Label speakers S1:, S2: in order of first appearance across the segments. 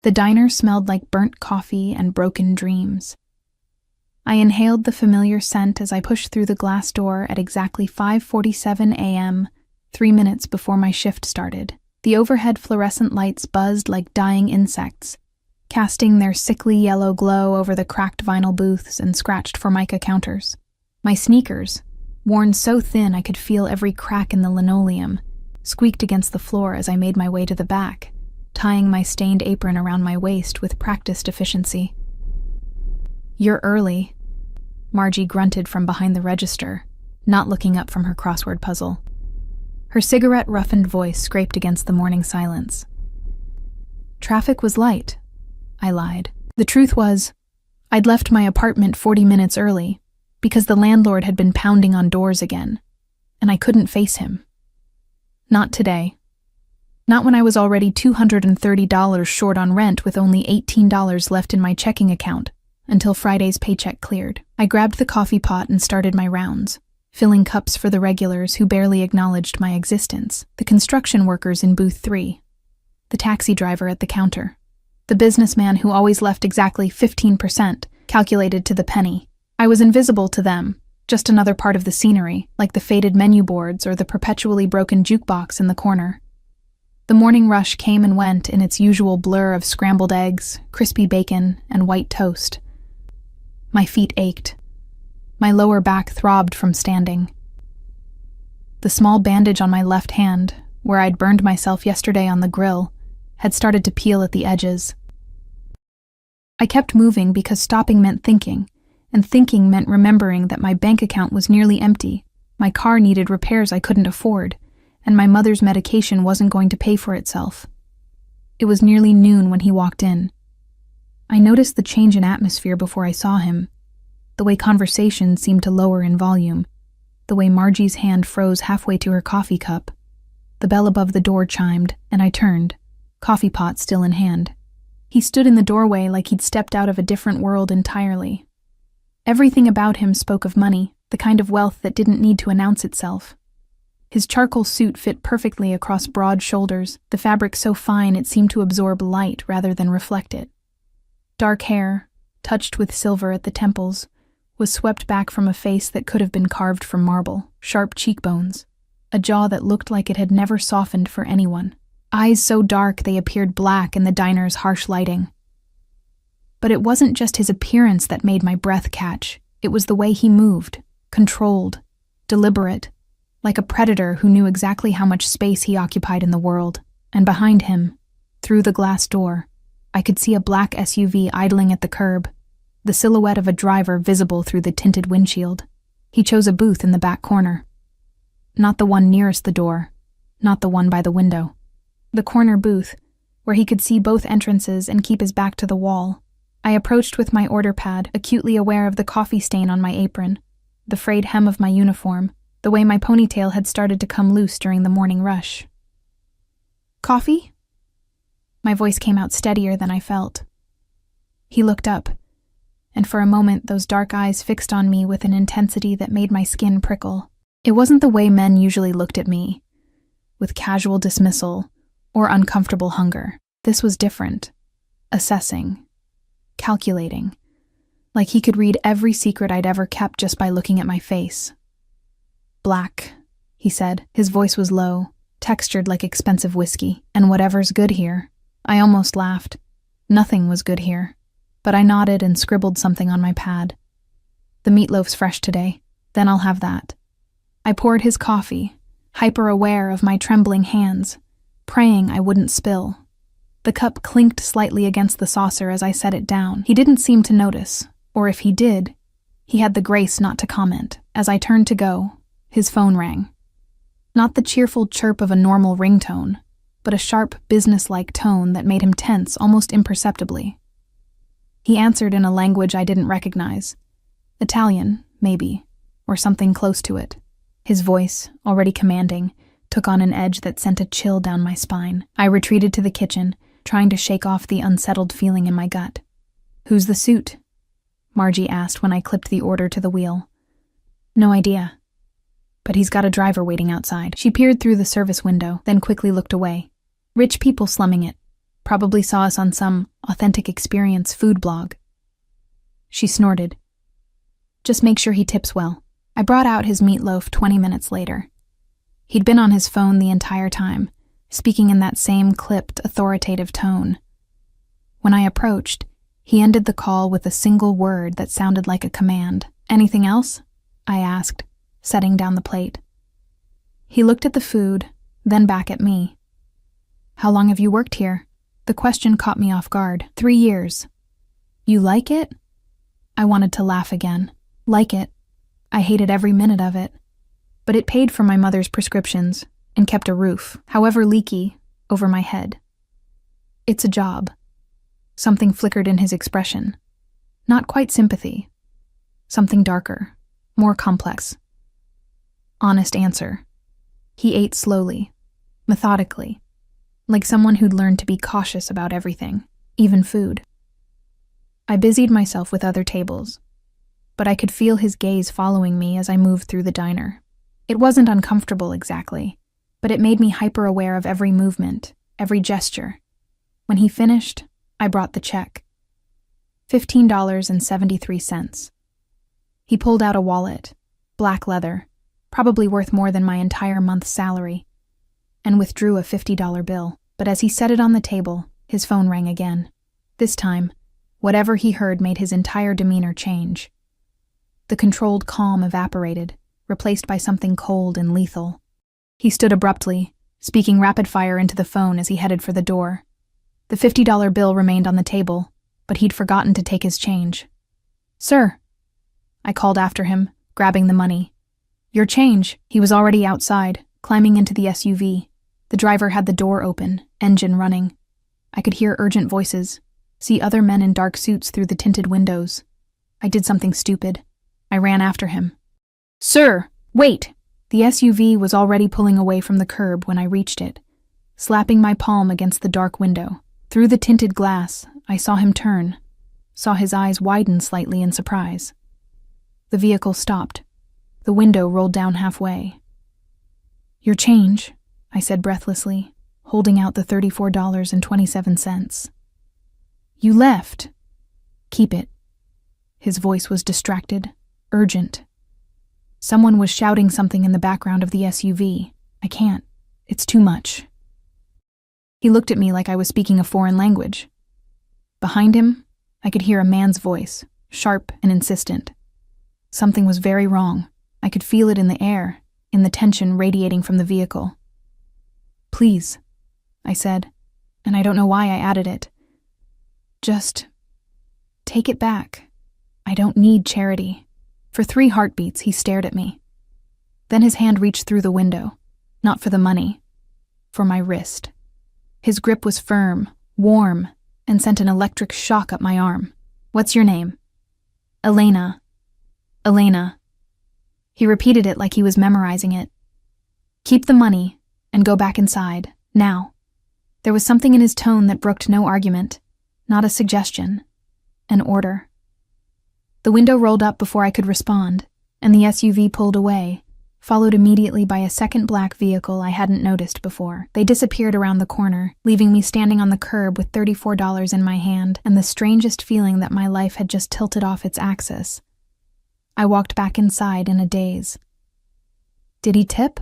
S1: The diner smelled like burnt coffee and broken dreams. I inhaled the familiar scent as I pushed through the glass door at exactly 5:47 a.m., 3 minutes before my shift started. The overhead fluorescent lights buzzed like dying insects, casting their sickly yellow glow over the cracked vinyl booths and scratched formica counters. My sneakers, worn so thin I could feel every crack in the linoleum, squeaked against the floor as I made my way to the back, tying my stained apron around my waist with practiced efficiency. "You're early," Margie grunted from behind the register, not looking up from her crossword puzzle. Her cigarette-roughened voice scraped against the morning silence. "Traffic was light," I lied. The truth was, I'd left my apartment 40 minutes early because the landlord had been pounding on doors again, and I couldn't face him. Not today. Not when I was already $230 short on rent with only $18 left in my checking account until Friday's paycheck cleared. I grabbed the coffee pot and started my rounds, filling cups for the regulars who barely acknowledged my existence, the construction workers in booth 3, the taxi driver at the counter, the businessman who always left exactly 15%, calculated to the penny. I was invisible to them, just another part of the scenery, like the faded menu boards or the perpetually broken jukebox in the corner. The morning rush came and went in its usual blur of scrambled eggs, crispy bacon, and white toast. My feet ached. My lower back throbbed from standing. The small bandage on my left hand, where I'd burned myself yesterday on the grill, had started to peel at the edges. I kept moving because stopping meant thinking, and thinking meant remembering that my bank account was nearly empty, my car needed repairs I couldn't afford, and my mother's medication wasn't going to pay for itself. It was nearly noon when he walked in. I noticed the change in atmosphere before I saw him, the way conversation seemed to lower in volume, the way Margie's hand froze halfway to her coffee cup. The bell above the door chimed, and I turned, coffee pot still in hand. He stood in the doorway like he'd stepped out of a different world entirely. Everything about him spoke of money, the kind of wealth that didn't need to announce itself. His charcoal suit fit perfectly across broad shoulders, the fabric so fine it seemed to absorb light rather than reflect it. Dark hair, touched with silver at the temples, was swept back from a face that could have been carved from marble, sharp cheekbones, a jaw that looked like it had never softened for anyone, eyes so dark they appeared black in the diner's harsh lighting. But it wasn't just his appearance that made my breath catch, it was the way he moved, controlled, deliberate, like a predator who knew exactly how much space he occupied in the world. And behind him, through the glass door, I could see a black SUV idling at the curb, the silhouette of a driver visible through the tinted windshield. He chose a booth in the back corner. Not the one nearest the door, not the one by the window. The corner booth, where he could see both entrances and keep his back to the wall. I approached with my order pad, acutely aware of the coffee stain on my apron, the frayed hem of my uniform, the way my ponytail had started to come loose during the morning rush. "Coffee?" My voice came out steadier than I felt. He looked up, and for a moment those dark eyes fixed on me with an intensity that made my skin prickle. It wasn't the way men usually looked at me, with casual dismissal or uncomfortable hunger. This was different, assessing, calculating, like he could read every secret I'd ever kept just by looking at my face. "Black," he said. His voice was low, textured like expensive whiskey. "And whatever's good here." I almost laughed. Nothing was good here, but I nodded and scribbled something on my pad. "The meatloaf's fresh today, then I'll have that." I poured his coffee, hyper-aware of my trembling hands, praying I wouldn't spill. The cup clinked slightly against the saucer as I set it down. He didn't seem to notice, or if he did, he had the grace not to comment. As I turned to go, his phone rang. Not the cheerful chirp of a normal ringtone, but a sharp, business-like tone that made him tense almost imperceptibly. He answered in a language I didn't recognize. Italian, maybe, or something close to it. His voice, already commanding, took on an edge that sent a chill down my spine. I retreated to the kitchen, trying to shake off the unsettled feeling in my gut. "Who's the suit?" Margie asked when I clipped the order to the wheel. "No idea. But he's got a driver waiting outside." She peered through the service window, then quickly looked away. "Rich people slumming it. Probably saw us on some authentic experience food blog. She snorted. Just make sure he tips well. I brought out his meatloaf 20 minutes later. He'd been on his phone the entire time, speaking in that same clipped, authoritative tone. When I approached, he ended the call with a single word that sounded like a command. Anything else? I asked, setting down the plate. He looked at the food, then back at me. How long have you worked here? The question caught me off guard. 3 years. You like it? I wanted to laugh again. Like it. I hated every minute of it. But it paid for my mother's prescriptions and kept a roof, however leaky, over my head. It's a job. Something flickered in his expression. Not quite sympathy. Something darker, more complex. Honest answer. He ate slowly, methodically, like someone who'd learned to be cautious about everything, even food. I busied myself with other tables, but I could feel his gaze following me as I moved through the diner. It wasn't uncomfortable exactly, but it made me hyper-aware of every movement, every gesture. When he finished, I brought the check. $15.73. He pulled out a wallet, black leather, probably worth more than my entire month's salary, and withdrew a $50 bill. But as he set it on the table, his phone rang again. This time, whatever he heard made his entire demeanor change. The controlled calm evaporated, replaced by something cold and lethal. He stood abruptly, speaking rapid-fire into the phone as he headed for the door. The $50 bill remained on the table, but he'd forgotten to take his change. "Sir," I called after him, grabbing the money. "Your change." He was already outside, climbing into the SUV. The driver had the door open, engine running. I could hear urgent voices, see other men in dark suits through the tinted windows. I did something stupid. I ran after him. "Sir, wait!" The SUV was already pulling away from the curb when I reached it, slapping my palm against the dark window. Through the tinted glass, I saw him turn, saw his eyes widen slightly in surprise. The vehicle stopped. The window rolled down halfway. "Your change," I said breathlessly, holding out the $34.27. "You left." "Keep it." His voice was distracted, urgent. Someone was shouting something in the background of the SUV. "I can't. It's too much." He looked at me like I was speaking a foreign language. Behind him, I could hear a man's voice, sharp and insistent. Something was very wrong. I could feel it in the air, in the tension radiating from the vehicle. "Please," I said, and I don't know why I added it. "Just take it back. I don't need charity." For 3 heartbeats, he stared at me. Then his hand reached through the window, not for the money, for my wrist. His grip was firm, warm, and sent an electric shock up my arm. "What's your name?" "Elena. Elena." He repeated it like he was memorizing it. "Keep the money and go back inside, now." There was something in his tone that brooked no argument, not a suggestion, an order. The window rolled up before I could respond, and the SUV pulled away, followed immediately by a second black vehicle I hadn't noticed before. They disappeared around the corner, leaving me standing on the curb with $34 in my hand and the strangest feeling that my life had just tilted off its axis. I walked back inside in a daze. "Did he tip?"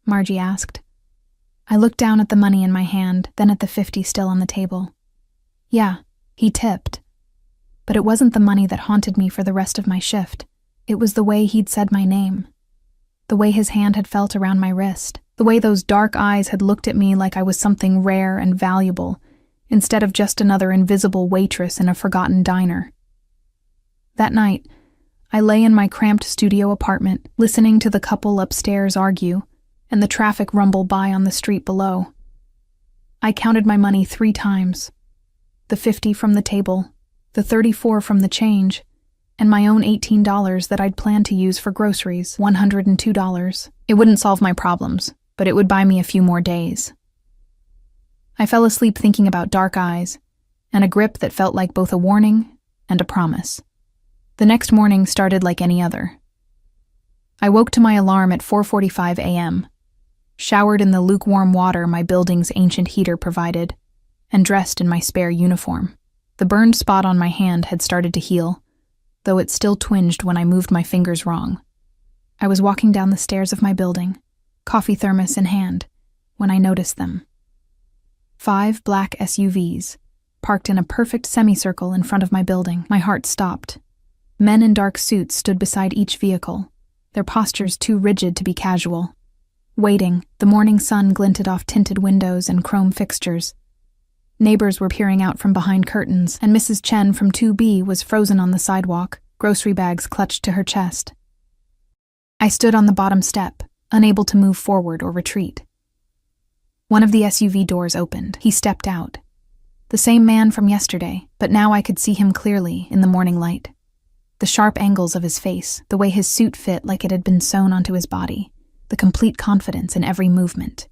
S1: Margie asked. I looked down at the money in my hand, then at the 50 still on the table. Yeah, he tipped. But it wasn't the money that haunted me for the rest of my shift. It was the way he'd said my name. The way his hand had felt around my wrist. The way those dark eyes had looked at me like I was something rare and valuable, instead of just another invisible waitress in a forgotten diner. That night, I lay in my cramped studio apartment, listening to the couple upstairs argue, and the traffic rumble by on the street below. I counted my money 3 times. The 50 from the table, the 34 from the change, and my own $18 that I'd planned to use for groceries, $102. It wouldn't solve my problems, but it would buy me a few more days. I fell asleep thinking about dark eyes, and a grip that felt like both a warning and a promise. The next morning started like any other. I woke to my alarm at 4:45 a.m., showered in the lukewarm water my building's ancient heater provided, and dressed in my spare uniform. The burned spot on my hand had started to heal, though it still twinged when I moved my fingers wrong. I was walking down the stairs of my building, coffee thermos in hand, when I noticed them. 5 black SUVs, parked in a perfect semicircle in front of my building. My heart stopped. Men in dark suits stood beside each vehicle, their postures too rigid to be casual. Waiting, the morning sun glinted off tinted windows and chrome fixtures. Neighbors were peering out from behind curtains, and Mrs. Chen from 2B was frozen on the sidewalk, grocery bags clutched to her chest. I stood on the bottom step, unable to move forward or retreat. One of the SUV doors opened. He stepped out. The same man from yesterday, but now I could see him clearly in the morning light. The sharp angles of his face, the way his suit fit like it had been sewn onto his body, the complete confidence in every movement.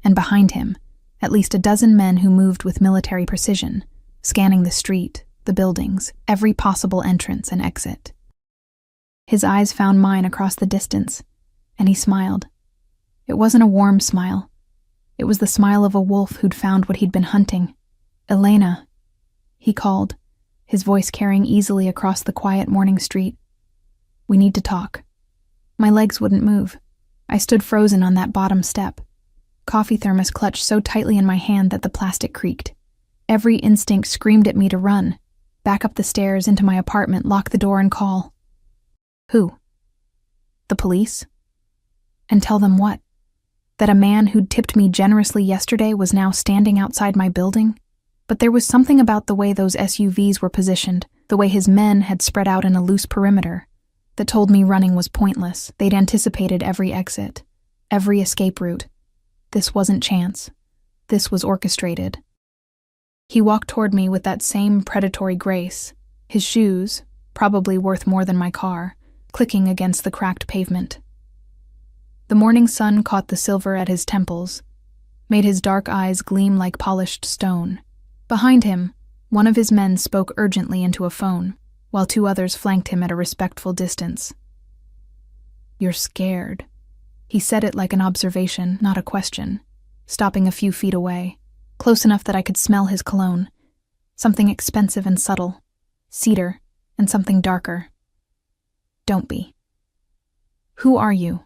S1: And behind him, at least a dozen men who moved with military precision, scanning the street, the buildings, every possible entrance and exit. His eyes found mine across the distance, and he smiled. It wasn't a warm smile. It was the smile of a wolf who'd found what he'd been hunting. "Elena," he called, his voice carrying easily across the quiet morning street. "We need to talk." My legs wouldn't move. I stood frozen on that bottom step. Coffee thermos clutched so tightly in my hand that the plastic creaked. Every instinct screamed at me to run, back up the stairs into my apartment, lock the door and call. Who? The police? And tell them what? That a man who'd tipped me generously yesterday was now standing outside my building? But there was something about the way those SUVs were positioned, the way his men had spread out in a loose perimeter, that told me running was pointless. They'd anticipated every exit, every escape route. This wasn't chance. This was orchestrated. He walked toward me with that same predatory grace, his shoes, probably worth more than my car, clicking against the cracked pavement. The morning sun caught the silver at his temples, made his dark eyes gleam like polished stone. Behind him, one of his men spoke urgently into a phone, while 2 others flanked him at a respectful distance. "You're scared." He said it like an observation, not a question, stopping a few feet away, close enough that I could smell his cologne, something expensive and subtle, cedar, and something darker. "Don't be." "Who are you?"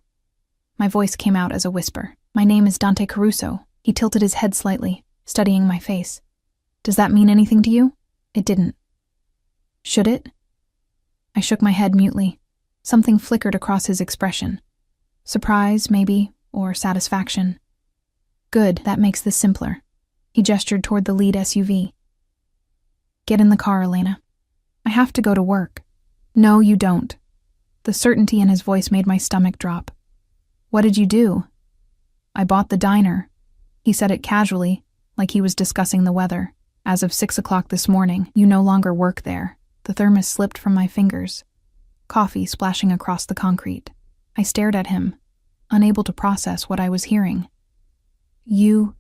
S1: My voice came out as a whisper. "My name is Dante Caruso." He tilted his head slightly, studying my face. "Does that mean anything to you?" It didn't. "Should it?" I shook my head mutely. Something flickered across his expression. Surprise, maybe, or satisfaction. "Good, that makes this simpler." He gestured toward the lead SUV. "Get in the car, Elena. I have to go to work." "No, you don't." The certainty in his voice made my stomach drop. "What did you do?" "I bought the diner." He said it casually, like he was discussing the weather. "As of 6 o'clock this morning, you no longer work there." The thermos slipped from my fingers, coffee splashing across the concrete. I stared at him, unable to process what I was hearing. You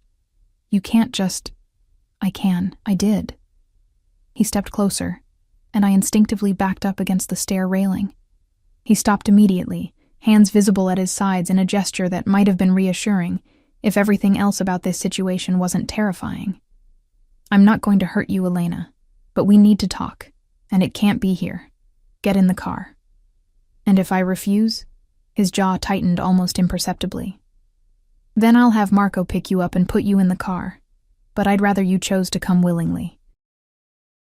S1: can't just..." "I can. I did." He stepped closer, and I instinctively backed up against the stair railing. He stopped immediately, hands visible at his sides in a gesture that might have been reassuring if everything else about this situation wasn't terrifying. "I'm not going to hurt you, Elena, but we need to talk, and it can't be here. Get in the car." "And if I refuse?" His jaw tightened almost imperceptibly. "Then I'll have Marco pick you up and put you in the car, but I'd rather you chose to come willingly."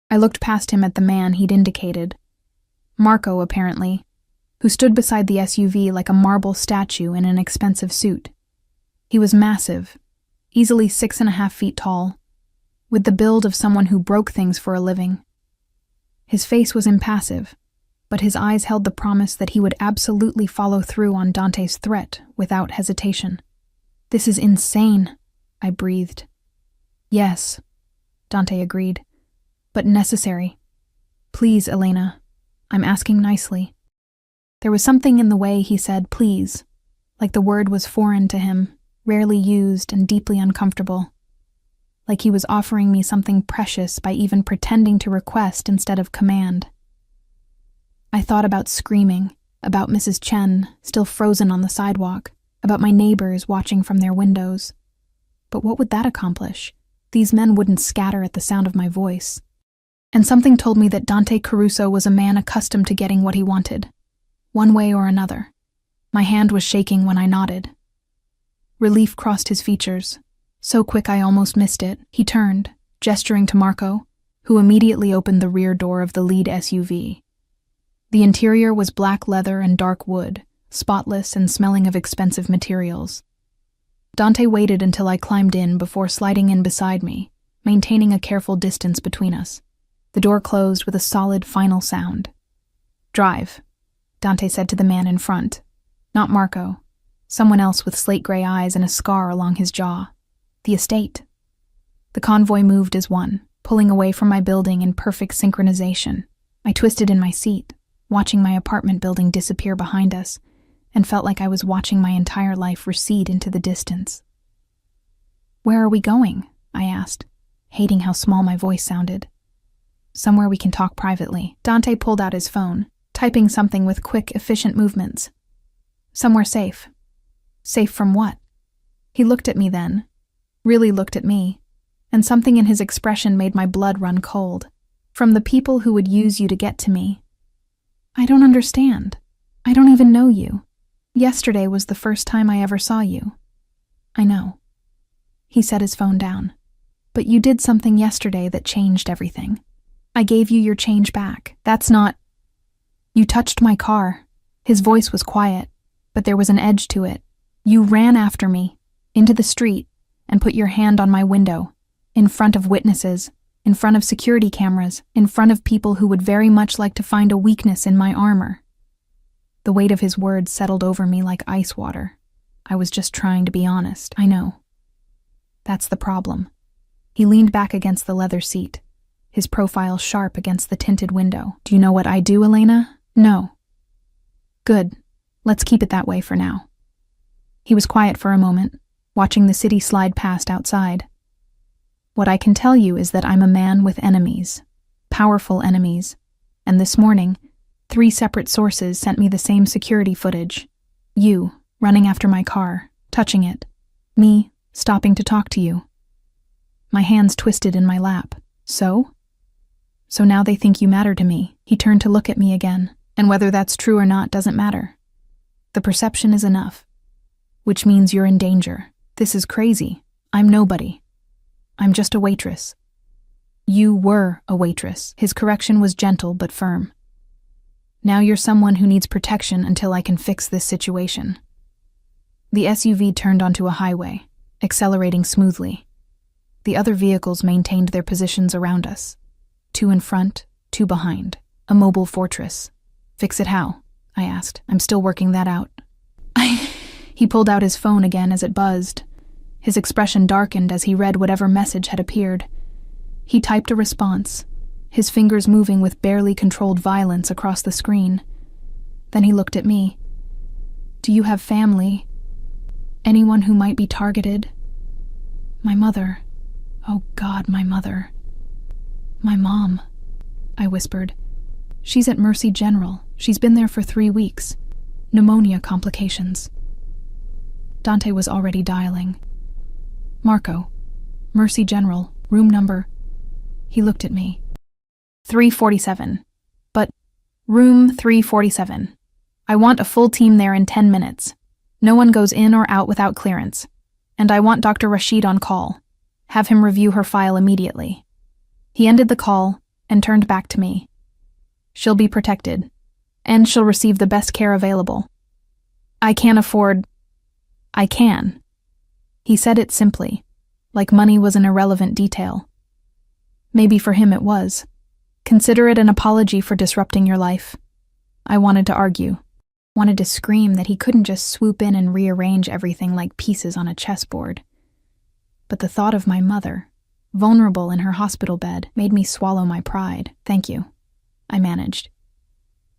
S1: I looked past him at the man he'd indicated. Marco, apparently, who stood beside the SUV like a marble statue in an expensive suit. He was massive, easily 6.5 feet tall, with the build of someone who broke things for a living. His face was impassive, but his eyes held the promise that he would absolutely follow through on Dante's threat without hesitation. "This is insane," I breathed. "Yes," Dante agreed, "but necessary. Please, Elena, I'm asking nicely." There was something in the way he said please, like the word was foreign to him, rarely used and deeply uncomfortable. Like he was offering me something precious by even pretending to request instead of command. I thought about screaming, about Mrs. Chen, still frozen on the sidewalk, about my neighbors watching from their windows. But what would that accomplish? These men wouldn't scatter at the sound of my voice. And something told me that Dante Caruso was a man accustomed to getting what he wanted, one way or another. My hand was shaking when I nodded. Relief crossed his features. So quick I almost missed it. He turned, gesturing to Marco, who immediately opened the rear door of the lead SUV. The interior was black leather and dark wood, spotless and smelling of expensive materials. Dante waited until I climbed in before sliding in beside me, maintaining a careful distance between us. The door closed with a solid final sound. "Drive," Dante said to the man in front. Not Marco. Someone else with slate-gray eyes and a scar along his jaw. The estate. The convoy moved as one, pulling away from my building in perfect synchronization. I twisted in my seat, watching my apartment building disappear behind us, and felt like I was watching my entire life recede into the distance. "Where are we going?" I asked, hating how small my voice sounded. "Somewhere we can talk privately." Dante pulled out his phone, typing something with quick, efficient movements. "Somewhere safe." Safe from what? He looked at me then, really looked at me, and something in his expression made my blood run cold. "From the people who would use you to get to me." "I don't understand. I don't even know you. Yesterday was the first time I ever saw you." "I know." He set his phone down. "But you did something yesterday that changed everything. I gave you your change back. That's not—" "You touched my car." His voice was quiet, but there was an edge to it. "You ran after me, into the street, and put your hand on my window, in front of witnesses, in front of security cameras, in front of people who would very much like to find a weakness in my armor." The weight of his words settled over me like ice water. I was just trying to be honest. "I know. That's the problem." He leaned back against the leather seat, his profile sharp against the tinted window. "Do you know what I do, Elena?" "No." "Good. Let's keep it that way for now." He was quiet for a moment, watching the city slide past outside. "What I can tell you is that I'm a man with enemies, powerful enemies, and this morning, 3 separate sources sent me the same security footage. You, running after my car, touching it. Me, stopping to talk to you." My hands twisted in my lap. "So? So now they think you matter to me." He turned to look at me again, and whether that's true or not doesn't matter. The perception is enough. Which means you're in danger. This is crazy. I'm nobody. I'm just a waitress. You were a waitress. His correction was gentle but firm. Now you're someone who needs protection until I can fix this situation. The SUV turned onto a highway, accelerating smoothly. The other vehicles maintained their positions around us. 2 in front, 2 behind. A mobile fortress. "Fix it how?" I asked. "I'm still working that out." He pulled out his phone again as it buzzed. His expression darkened as he read whatever message had appeared. He typed a response, his fingers moving with barely controlled violence across the screen. Then he looked at me. "Do you have family? Anyone who might be targeted?" "My mother. Oh God, my mother. My mom," I whispered. "She's at Mercy General. She's been there for 3 weeks. Pneumonia complications." Dante was already dialing. "Marco, Mercy General, room number..." He looked at me. 347. "But, room 347. I want a full team there in 10 minutes. No one goes in or out without clearance. And I want Dr. Rashid on call. Have him review her file immediately." He ended the call and turned back to me. "She'll be protected, and she'll receive the best care available. I can't afford..." "I can." He said it simply, like money was an irrelevant detail. Maybe for him it was. Consider it an apology for disrupting your life. I wanted to argue, wanted to scream that he couldn't just swoop in and rearrange everything like pieces on a chessboard. But the thought of my mother, vulnerable in her hospital bed, made me swallow my pride. "Thank you," I managed.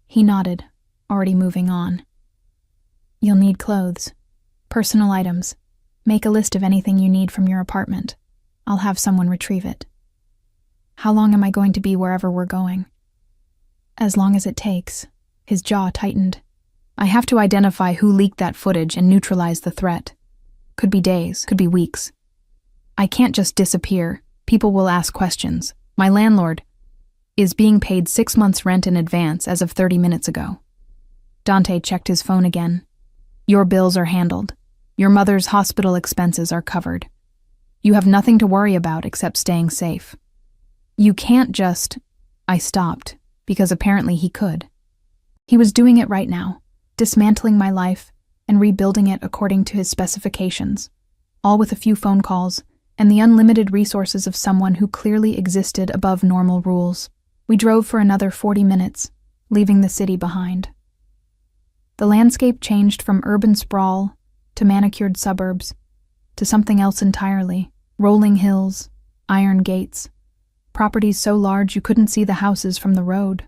S1: He nodded, already moving on. "You'll need clothes. Personal items. Make a list of anything you need from your apartment. I'll have someone retrieve it." "How long am I going to be wherever we're going?" "As long as it takes." His jaw tightened. "I have to identify who leaked that footage and neutralize the threat. Could be days, could be weeks." I can't just disappear. People will ask questions. My landlord is being paid 6 months' rent in advance as of 30 minutes ago. Dante checked his phone again. Your bills are handled. Your mother's hospital expenses are covered. You have nothing to worry about except staying safe. You can't just... I stopped, because apparently he could. He was doing it right now, dismantling my life and rebuilding it according to his specifications, all with a few phone calls and the unlimited resources of someone who clearly existed above normal rules. We drove for another 40 minutes, leaving the city behind. The landscape changed from urban sprawl to manicured suburbs to something else entirely. Rolling hills, iron gates, properties so large you couldn't see the houses from the road.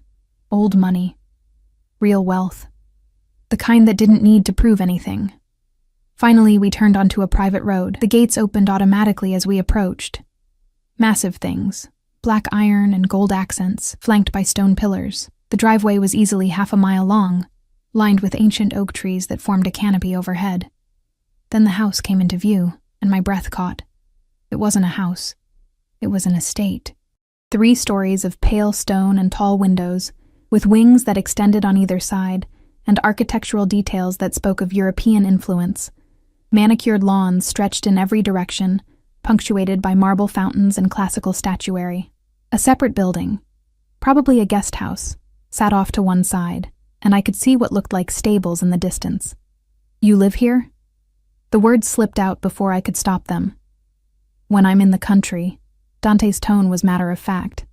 S1: Old money, real wealth, the kind that didn't need to prove anything. Finally, we turned onto a private road. The gates opened automatically as we approached. Massive things, black iron and gold accents, flanked by stone pillars. The driveway was easily 1/2 mile long, lined with ancient oak trees that formed a canopy overhead. Then the house came into view, and my breath caught. It wasn't a house. It was an estate. 3 stories of pale stone and tall windows, with wings that extended on either side, and architectural details that spoke of European influence. Manicured lawns stretched in every direction, punctuated by marble fountains and classical statuary. A separate building, probably a guest house, sat off to one side, and I could see what looked like stables in the distance. You live here? The words slipped out before I could stop them. When I'm in the country, Dante's tone was matter of fact.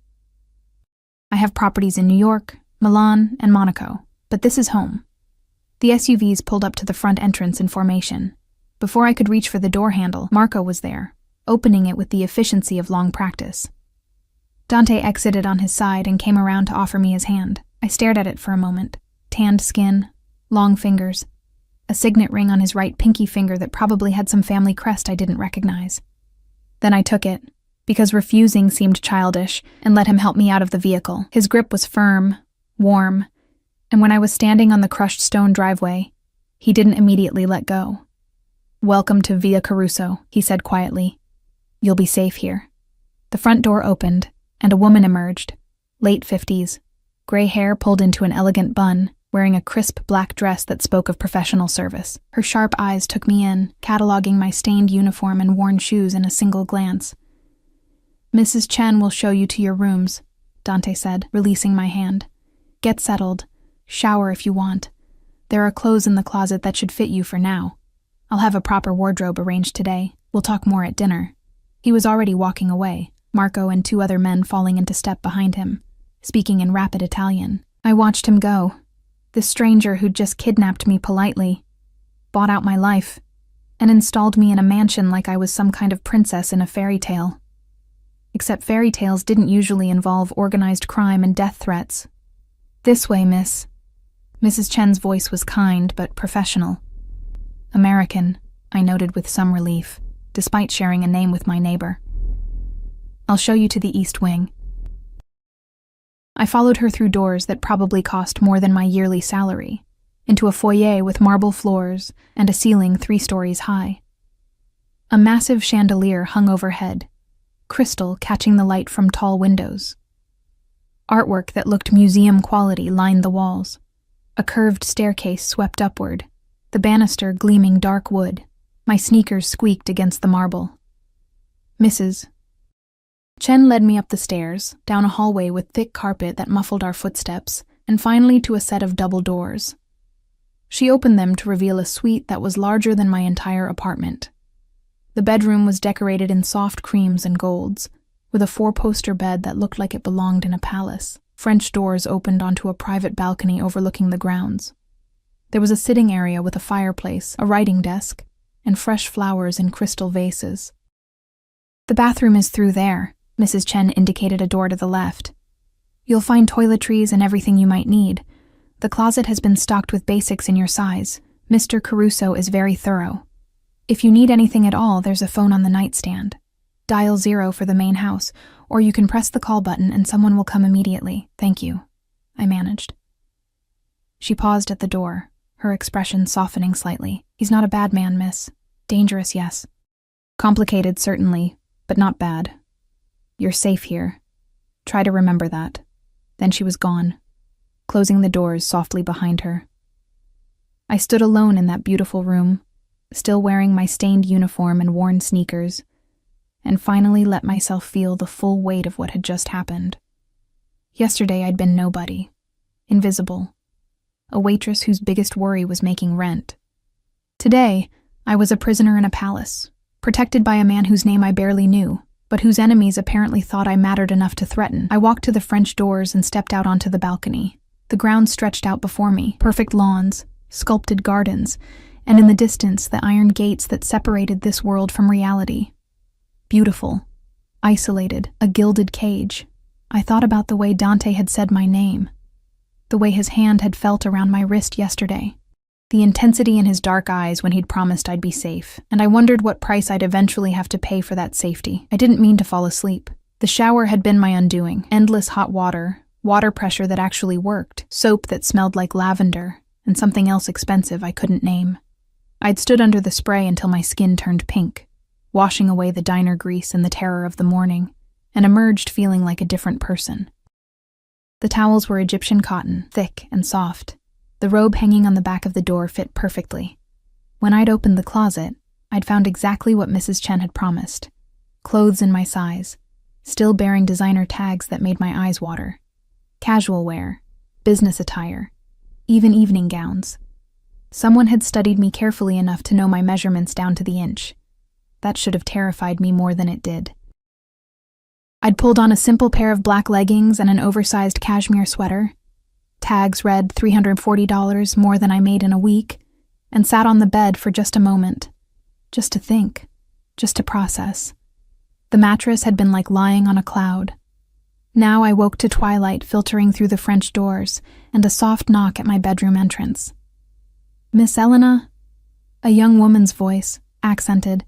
S1: I have properties in New York, Milan, and Monaco, but this is home. The SUVs pulled up to the front entrance in formation. Before I could reach for the door handle, Marco was there, opening it with the efficiency of long practice. Dante exited on his side and came around to offer me his hand. I stared at it for a moment. Tanned skin, long fingers, a signet ring on his right pinky finger that probably had some family crest I didn't recognize. Then I took it, because refusing seemed childish, and let him help me out of the vehicle. His grip was firm, warm, and when I was standing on the crushed stone driveway, he didn't immediately let go. Welcome to Via Caruso, he said quietly. You'll be safe here. The front door opened, and a woman emerged, late 50s, gray hair pulled into an elegant bun, wearing a crisp black dress that spoke of professional service. Her sharp eyes took me in, cataloging my stained uniform and worn shoes in a single glance. Mrs. Chen will show you to your rooms, Dante said, releasing my hand. Get settled. Shower if you want. There are clothes in the closet that should fit you for now. I'll have a proper wardrobe arranged today. We'll talk more at dinner. He was already walking away, Marco and 2 other men falling into step behind him, speaking in rapid Italian. I watched him go. This stranger who'd just kidnapped me politely, bought out my life, and installed me in a mansion like I was some kind of princess in a fairy tale. Except fairy tales didn't usually involve organized crime and death threats. This way, miss. Mrs. Chen's voice was kind but professional. American, I noted with some relief, despite sharing a name with my neighbor. I'll show you to the East Wing. I followed her through doors that probably cost more than my yearly salary, into a foyer with marble floors and a ceiling 3 stories high. A massive chandelier hung overhead, crystal catching the light from tall windows. Artwork that looked museum quality lined the walls. A curved staircase swept upward, the banister gleaming dark wood. My sneakers squeaked against the marble. Mrs. Chen led me up the stairs, down a hallway with thick carpet that muffled our footsteps, and finally to a set of double doors. She opened them to reveal a suite that was larger than my entire apartment. The bedroom was decorated in soft creams and golds, with a 4-poster bed that looked like it belonged in a palace. French doors opened onto a private balcony overlooking the grounds. There was a sitting area with a fireplace, a writing desk, and fresh flowers in crystal vases. The bathroom is through there. Mrs. Chen indicated a door to the left. You'll find toiletries and everything you might need. The closet has been stocked with basics in your size. Mr. Caruso is very thorough. If you need anything at all, there's a phone on the nightstand. Dial 0 for the main house, or you can press the call button and someone will come immediately. Thank you, I managed. She paused at the door, her expression softening slightly. He's not a bad man, miss. Dangerous, yes. Complicated, certainly, but not bad. You're safe here. Try to remember that." Then she was gone, closing the doors softly behind her. I stood alone in that beautiful room, still wearing my stained uniform and worn sneakers, and finally let myself feel the full weight of what had just happened. Yesterday I'd been nobody, invisible, a waitress whose biggest worry was making rent. Today, I was a prisoner in a palace, protected by a man whose name I barely knew, but whose enemies apparently thought I mattered enough to threaten. I walked to the French doors and stepped out onto the balcony. The ground stretched out before me, perfect lawns, sculpted gardens, and in the distance the iron gates that separated this world from reality. Beautiful, isolated, a gilded cage. I thought about the way Dante had said my name, the way his hand had felt around my wrist yesterday, the intensity in his dark eyes when he'd promised I'd be safe, and I wondered what price I'd eventually have to pay for that safety. I didn't mean to fall asleep. The shower had been my undoing. Endless hot water, water pressure that actually worked, soap that smelled like lavender, and something else expensive I couldn't name. I'd stood under the spray until my skin turned pink, washing away the diner grease and the terror of the morning, and emerged feeling like a different person. The towels were Egyptian cotton, thick and soft. The robe hanging on the back of the door fit perfectly. When I'd opened the closet, I'd found exactly what Mrs. Chen had promised. Clothes in my size, still bearing designer tags that made my eyes water. Casual wear, business attire, even evening gowns. Someone had studied me carefully enough to know my measurements down to the inch. That should have terrified me more than it did. I'd pulled on a simple pair of black leggings and an oversized cashmere sweater. Tags read $340 more than I made in a week, and sat on the bed for just a moment. Just to think, just to process. The mattress had been like lying on a cloud. Now I woke to twilight filtering through the French doors and a soft knock at my bedroom entrance. "Miss Elena?" A young woman's voice, accented,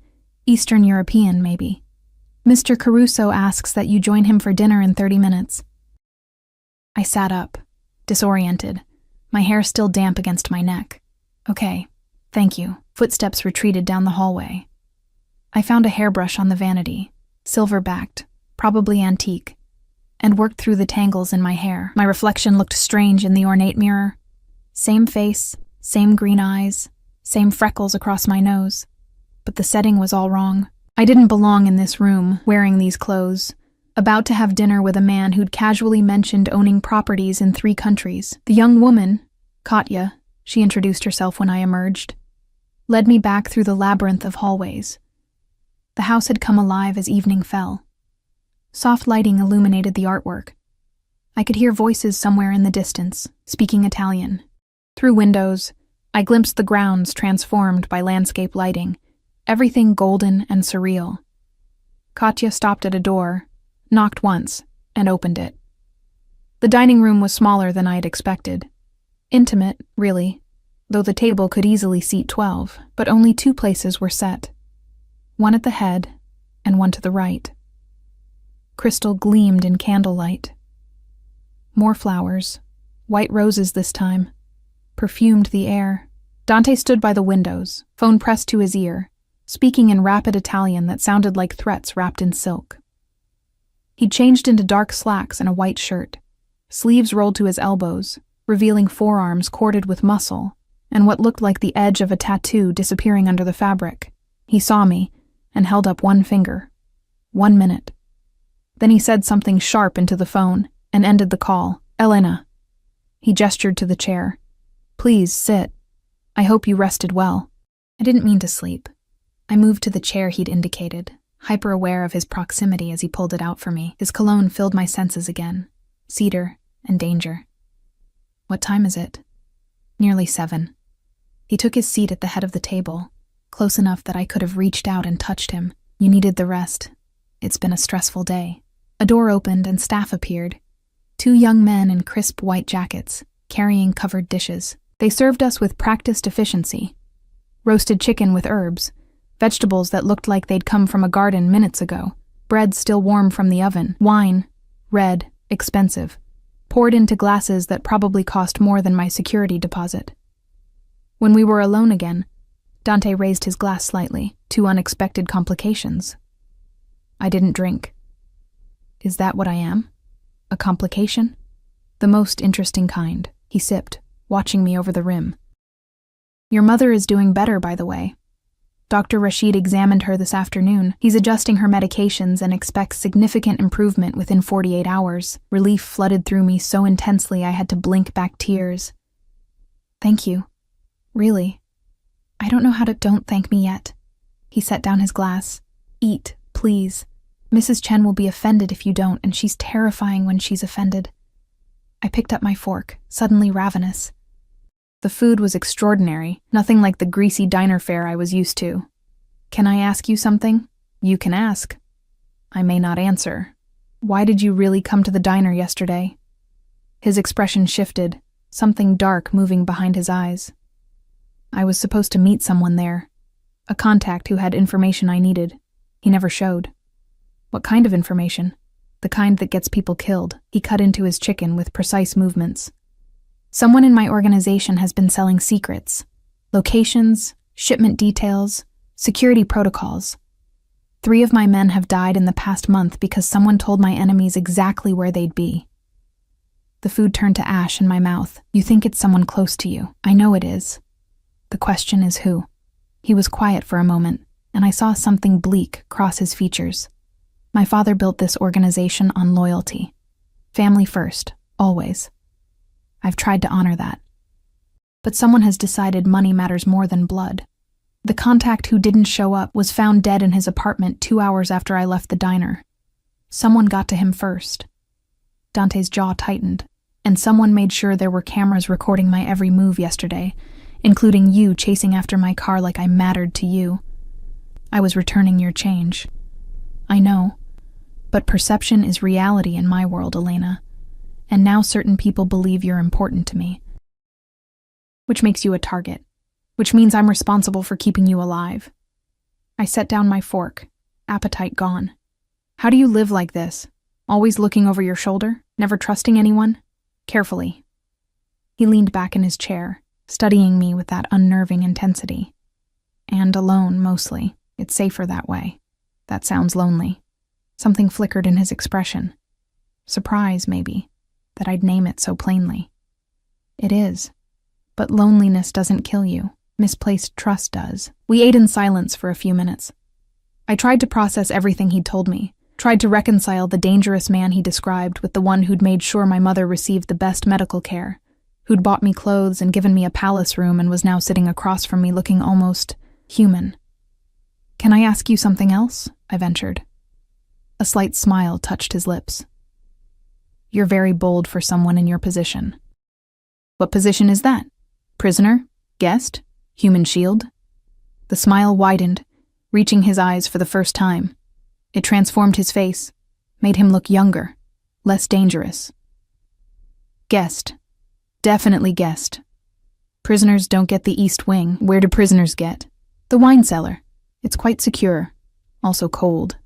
S1: Eastern European maybe. "Mr. Caruso asks that you join him for dinner in 30 minutes. I sat up, disoriented, my hair still damp against my neck. "Okay, thank you." Footsteps retreated down the hallway. I found a hairbrush on the vanity, silver-backed, probably antique, and worked through the tangles in my hair. My reflection looked strange in the ornate mirror. Same face, same green eyes, same freckles across my nose. But the setting was all wrong. I didn't belong in this room, wearing these clothes, about to have dinner with a man who'd casually mentioned owning properties in 3 countries. The young woman, Katya, she introduced herself when I emerged, led me back through the labyrinth of hallways. The house had come alive as evening fell. Soft lighting illuminated the artwork. I could hear voices somewhere in the distance, speaking Italian. Through windows, I glimpsed the grounds transformed by landscape lighting, everything golden and surreal. Katya stopped at a door, knocked once, and opened it. The dining room was smaller than I had expected. Intimate, really, though the table could easily seat 12, but only 2 places were set. One at the head, and one to the right. Crystal gleamed in candlelight. More flowers, white roses this time, perfumed the air. Dante stood by the windows, phone pressed to his ear, speaking in rapid Italian that sounded like threats wrapped in silk. He'd changed into dark slacks and a white shirt, sleeves rolled to his elbows, revealing forearms corded with muscle, and what looked like the edge of a tattoo disappearing under the fabric. He saw me, and held up one finger. 1 minute. Then he said something sharp into the phone, and ended the call. "Elena." He gestured to the chair. "Please, sit. I hope you rested well." I didn't mean to sleep. I moved to the chair he'd indicated, hyper-aware of his proximity as he pulled it out for me. His cologne filled my senses again. Cedar and danger. "What time is it?" "Nearly 7. He took his seat at the head of the table, close enough that I could have reached out and touched him. "You needed the rest. It's been a stressful day." A door opened and staff appeared. 2 young men in crisp white jackets, carrying covered dishes. They served us with practiced efficiency. Roasted chicken with herbs, vegetables that looked like they'd come from a garden minutes ago, bread still warm from the oven, wine, red, expensive, poured into glasses that probably cost more than my security deposit. When we were alone again, Dante raised his glass slightly, 2 unexpected complications. I didn't drink. Is that what I am? A complication? The most interesting kind, he sipped, watching me over the rim. Your mother is doing better, by the way. Dr. Rashid examined her this afternoon. He's adjusting her medications and expects significant improvement within 48 hours. Relief flooded through me so intensely I had to blink back tears. Thank you. Really. I don't know how to— Don't thank me yet. He set down his glass. Eat, please. Mrs. Chen will be offended if you don't, and she's terrifying when she's offended. I picked up my fork, suddenly ravenous. The food was extraordinary, nothing like the greasy diner fare I was used to. Can I ask you something? You can ask. I may not answer. Why did you really come to the diner yesterday? His expression shifted, something dark moving behind his eyes. I was supposed to meet someone there, a contact who had information I needed. He never showed. What kind of information? The kind that gets people killed. He cut into his chicken with precise movements. Someone in my organization has been selling secrets. Locations, shipment details, security protocols. 3 of my men have died in the past month because someone told my enemies exactly where they'd be. The food turned to ash in my mouth. You think it's someone close to you. I know it is. The question is who? He was quiet for a moment, and I saw something bleak cross his features. My father built this organization on loyalty. Family first, always. I've tried to honor that. But someone has decided money matters more than blood. The contact who didn't show up was found dead in his apartment 2 hours after I left the diner. Someone got to him first. Dante's jaw tightened, and someone made sure there were cameras recording my every move yesterday, including you chasing after my car like I mattered to you. I was returning your change. I know, but perception is reality in my world, Elena, and now certain people believe you're important to me. Which makes you a target, which means I'm responsible for keeping you alive. I set down my fork, appetite gone. How do you live like this? Always looking over your shoulder, never trusting anyone? Carefully. He leaned back in his chair, studying me with that unnerving intensity. And alone, mostly. It's safer that way. That sounds lonely. Something flickered in his expression. Surprise, maybe, that I'd name it so plainly. It is. But loneliness doesn't kill you. Misplaced trust does. We ate in silence for a few minutes. I tried to process everything he'd told me, tried to reconcile the dangerous man he described with the one who'd made sure my mother received the best medical care, who'd bought me clothes and given me a palace room and was now sitting across from me looking almost human. Can I ask you something else? I ventured. A slight smile touched his lips. You're very bold for someone in your position. What position is that? Prisoner? Guest? Human shield? The smile widened, reaching his eyes for the first time. It transformed his face, made him look younger, less dangerous. Guest. Definitely guest. Prisoners don't get the East Wing. Where do prisoners get? The wine cellar. It's quite secure. Also cold.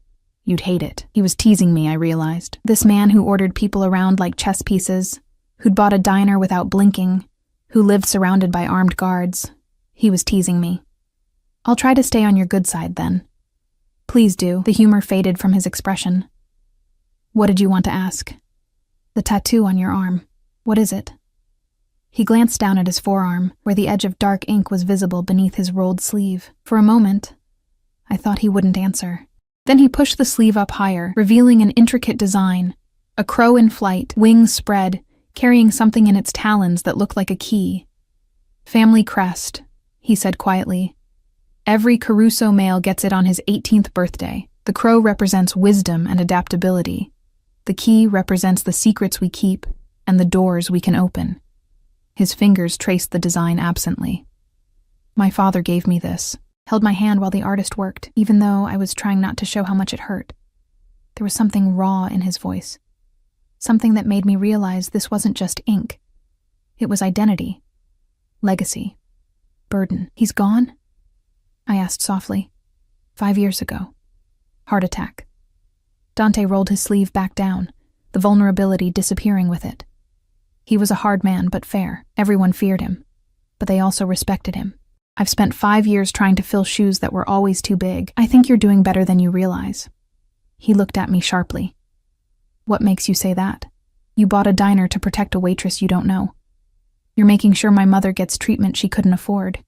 S1: You'd hate it. He was teasing me, I realized. This man who ordered people around like chess pieces, who'd bought a diner without blinking, who lived surrounded by armed guards. He was teasing me. I'll try to stay on your good side, then. Please do. The humor faded from his expression. What did you want to ask? The tattoo on your arm. What is it? He glanced down at his forearm, where the edge of dark ink was visible beneath his rolled sleeve. For a moment, I thought he wouldn't answer. Then he pushed the sleeve up higher, revealing an intricate design. A crow in flight, wings spread, carrying something in its talons that looked like a key. Family crest, he said quietly. Every Caruso male gets it on his 18th birthday. The crow represents wisdom and adaptability. The key represents the secrets we keep and the doors we can open. His fingers traced the design absently. My father gave me this, held my hand while the artist worked, even though I was trying not to show how much it hurt. There was something raw in his voice. Something that made me realize this wasn't just ink. It was identity. Legacy. Burden. He's gone? I asked softly. 5 years ago. Heart attack. Dante rolled his sleeve back down, the vulnerability disappearing with it. He was a hard man, but fair. Everyone feared him, but they also respected him. I've spent 5 years trying to fill shoes that were always too big. I think you're doing better than you realize. He looked at me sharply. What makes you say that? You bought a diner to protect a waitress you don't know. You're making sure my mother gets treatment she couldn't afford.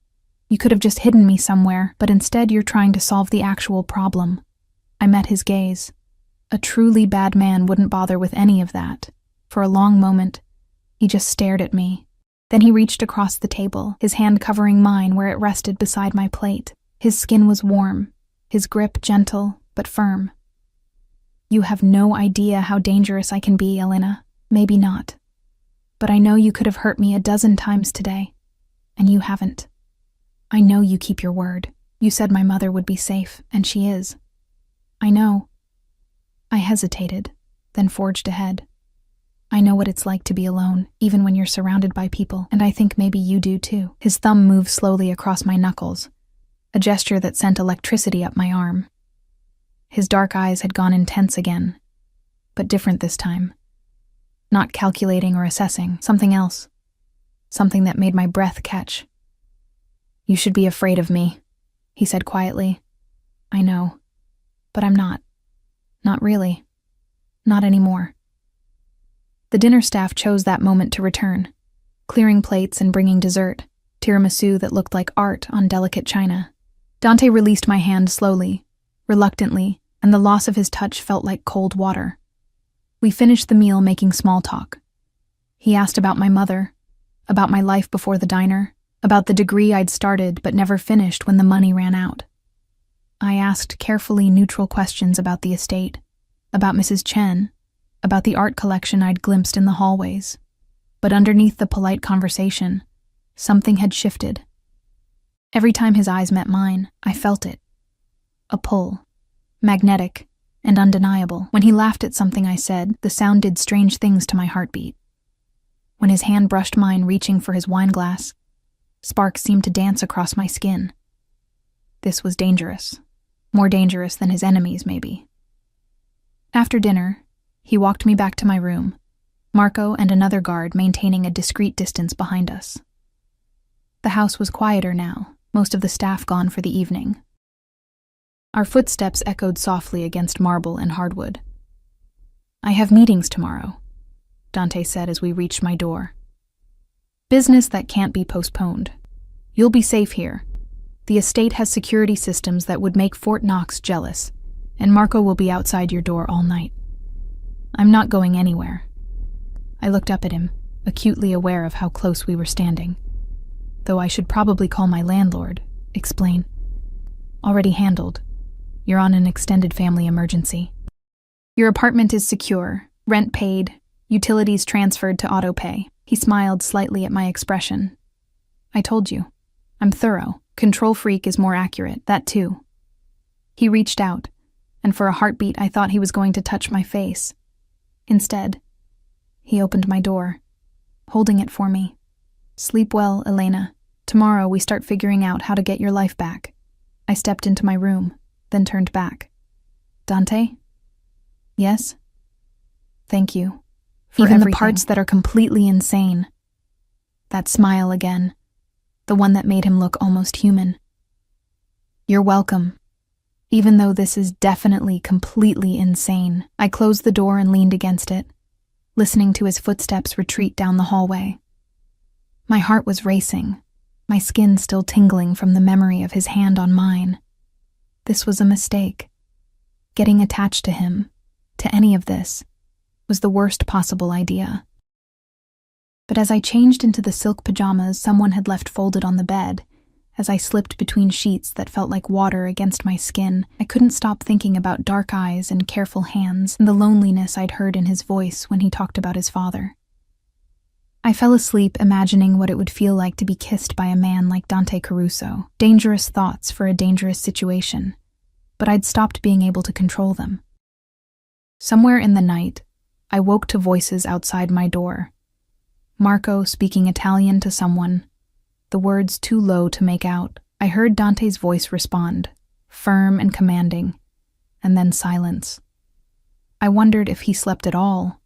S1: You could have just hidden me somewhere, but instead you're trying to solve the actual problem. I met his gaze. A truly bad man wouldn't bother with any of that. For a long moment, he just stared at me. Then he reached across the table, his hand covering mine where it rested beside my plate. His skin was warm, his grip gentle but firm. You have no idea how dangerous I can be, Elena. Maybe not. But I know you could have hurt me a dozen times today, and you haven't. I know you keep your word. You said my mother would be safe, and she is. I know. I hesitated, then forged ahead. I know what it's like to be alone, even when you're surrounded by people, and I think maybe you do too. His thumb moved slowly across my knuckles, a gesture that sent electricity up my arm. His dark eyes had gone intense again, but different this time. Not calculating or assessing, something else. Something that made my breath catch. You should be afraid of me, he said quietly. I know, but I'm not. Not really. Not anymore. The dinner staff chose that moment to return, clearing plates and bringing dessert, tiramisu that looked like art on delicate china. Dante released my hand slowly, reluctantly, and the loss of his touch felt like cold water. We finished the meal making small talk. He asked about my mother, about my life before the diner, about the degree I'd started but never finished when the money ran out. I asked carefully neutral questions about the estate, about Mrs. Chen, about the art collection I'd glimpsed in the hallways. But underneath the polite conversation, something had shifted. Every time his eyes met mine, I felt it. A pull, magnetic and undeniable. When he laughed at something I said, the sound did strange things to my heartbeat. When his hand brushed mine reaching for his wine glass, sparks seemed to dance across my skin. This was dangerous. More dangerous than his enemies, maybe. After dinner, he walked me back to my room, Marco and another guard maintaining a discreet distance behind us. The house was quieter now, most of the staff gone for the evening. Our footsteps echoed softly against marble and hardwood. I have meetings tomorrow, Dante said as we reached my door. Business that can't be postponed. You'll be safe here. The estate has security systems that would make Fort Knox jealous, and Marco will be outside your door all night. I'm not going anywhere. I looked up at him, acutely aware of how close we were standing. Though I should probably call my landlord, explain. Already handled. You're on an extended family emergency. Your apartment is secure, rent paid, utilities transferred to autopay. He smiled slightly at my expression. I told you. I'm thorough. Control freak is more accurate, that too. He reached out, and for a heartbeat I thought he was going to touch my face. Instead, he opened my door, holding it for me. Sleep well, Elena. Tomorrow we start figuring out how to get your life back. I stepped into my room, then turned back. Dante? Yes? Thank you. For even everything. The parts that are completely insane. That smile again, the one that made him look almost human. You're welcome. Even though this is definitely completely insane. I closed the door and leaned against it, listening to his footsteps retreat down the hallway. My heart was racing, my skin still tingling from the memory of his hand on mine. This was a mistake. Getting attached to him, to any of this, was the worst possible idea. But as I changed into the silk pajamas someone had left folded on the bed, as I slipped between sheets that felt like water against my skin, I couldn't stop thinking about dark eyes and careful hands and the loneliness I'd heard in his voice when he talked about his father. I fell asleep imagining what it would feel like to be kissed by a man like Dante Caruso. Dangerous thoughts for a dangerous situation, but I'd stopped being able to control them. Somewhere in the night, I woke to voices outside my door. Marco speaking Italian to someone, the words too low to make out. I heard Dante's voice respond, firm and commanding, and then silence. I wondered if he slept at all,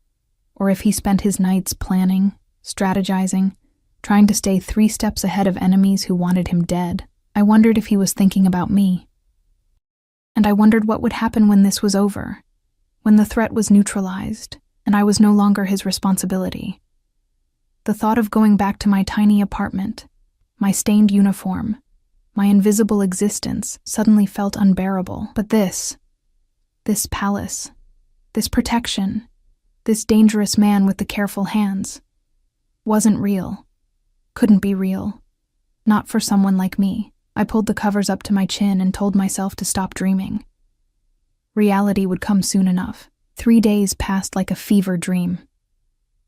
S1: or if he spent his nights planning, strategizing, trying to stay 3 steps ahead of enemies who wanted him dead. I wondered if he was thinking about me. And I wondered what would happen when this was over, when the threat was neutralized and I was no longer his responsibility. The thought of going back to my tiny apartment, my stained uniform, my invisible existence suddenly felt unbearable. But this palace, this protection, this dangerous man with the careful hands, wasn't real, couldn't be real, not for someone like me. I pulled the covers up to my chin and told myself to stop dreaming. Reality would come soon enough. 3 days passed like a fever dream.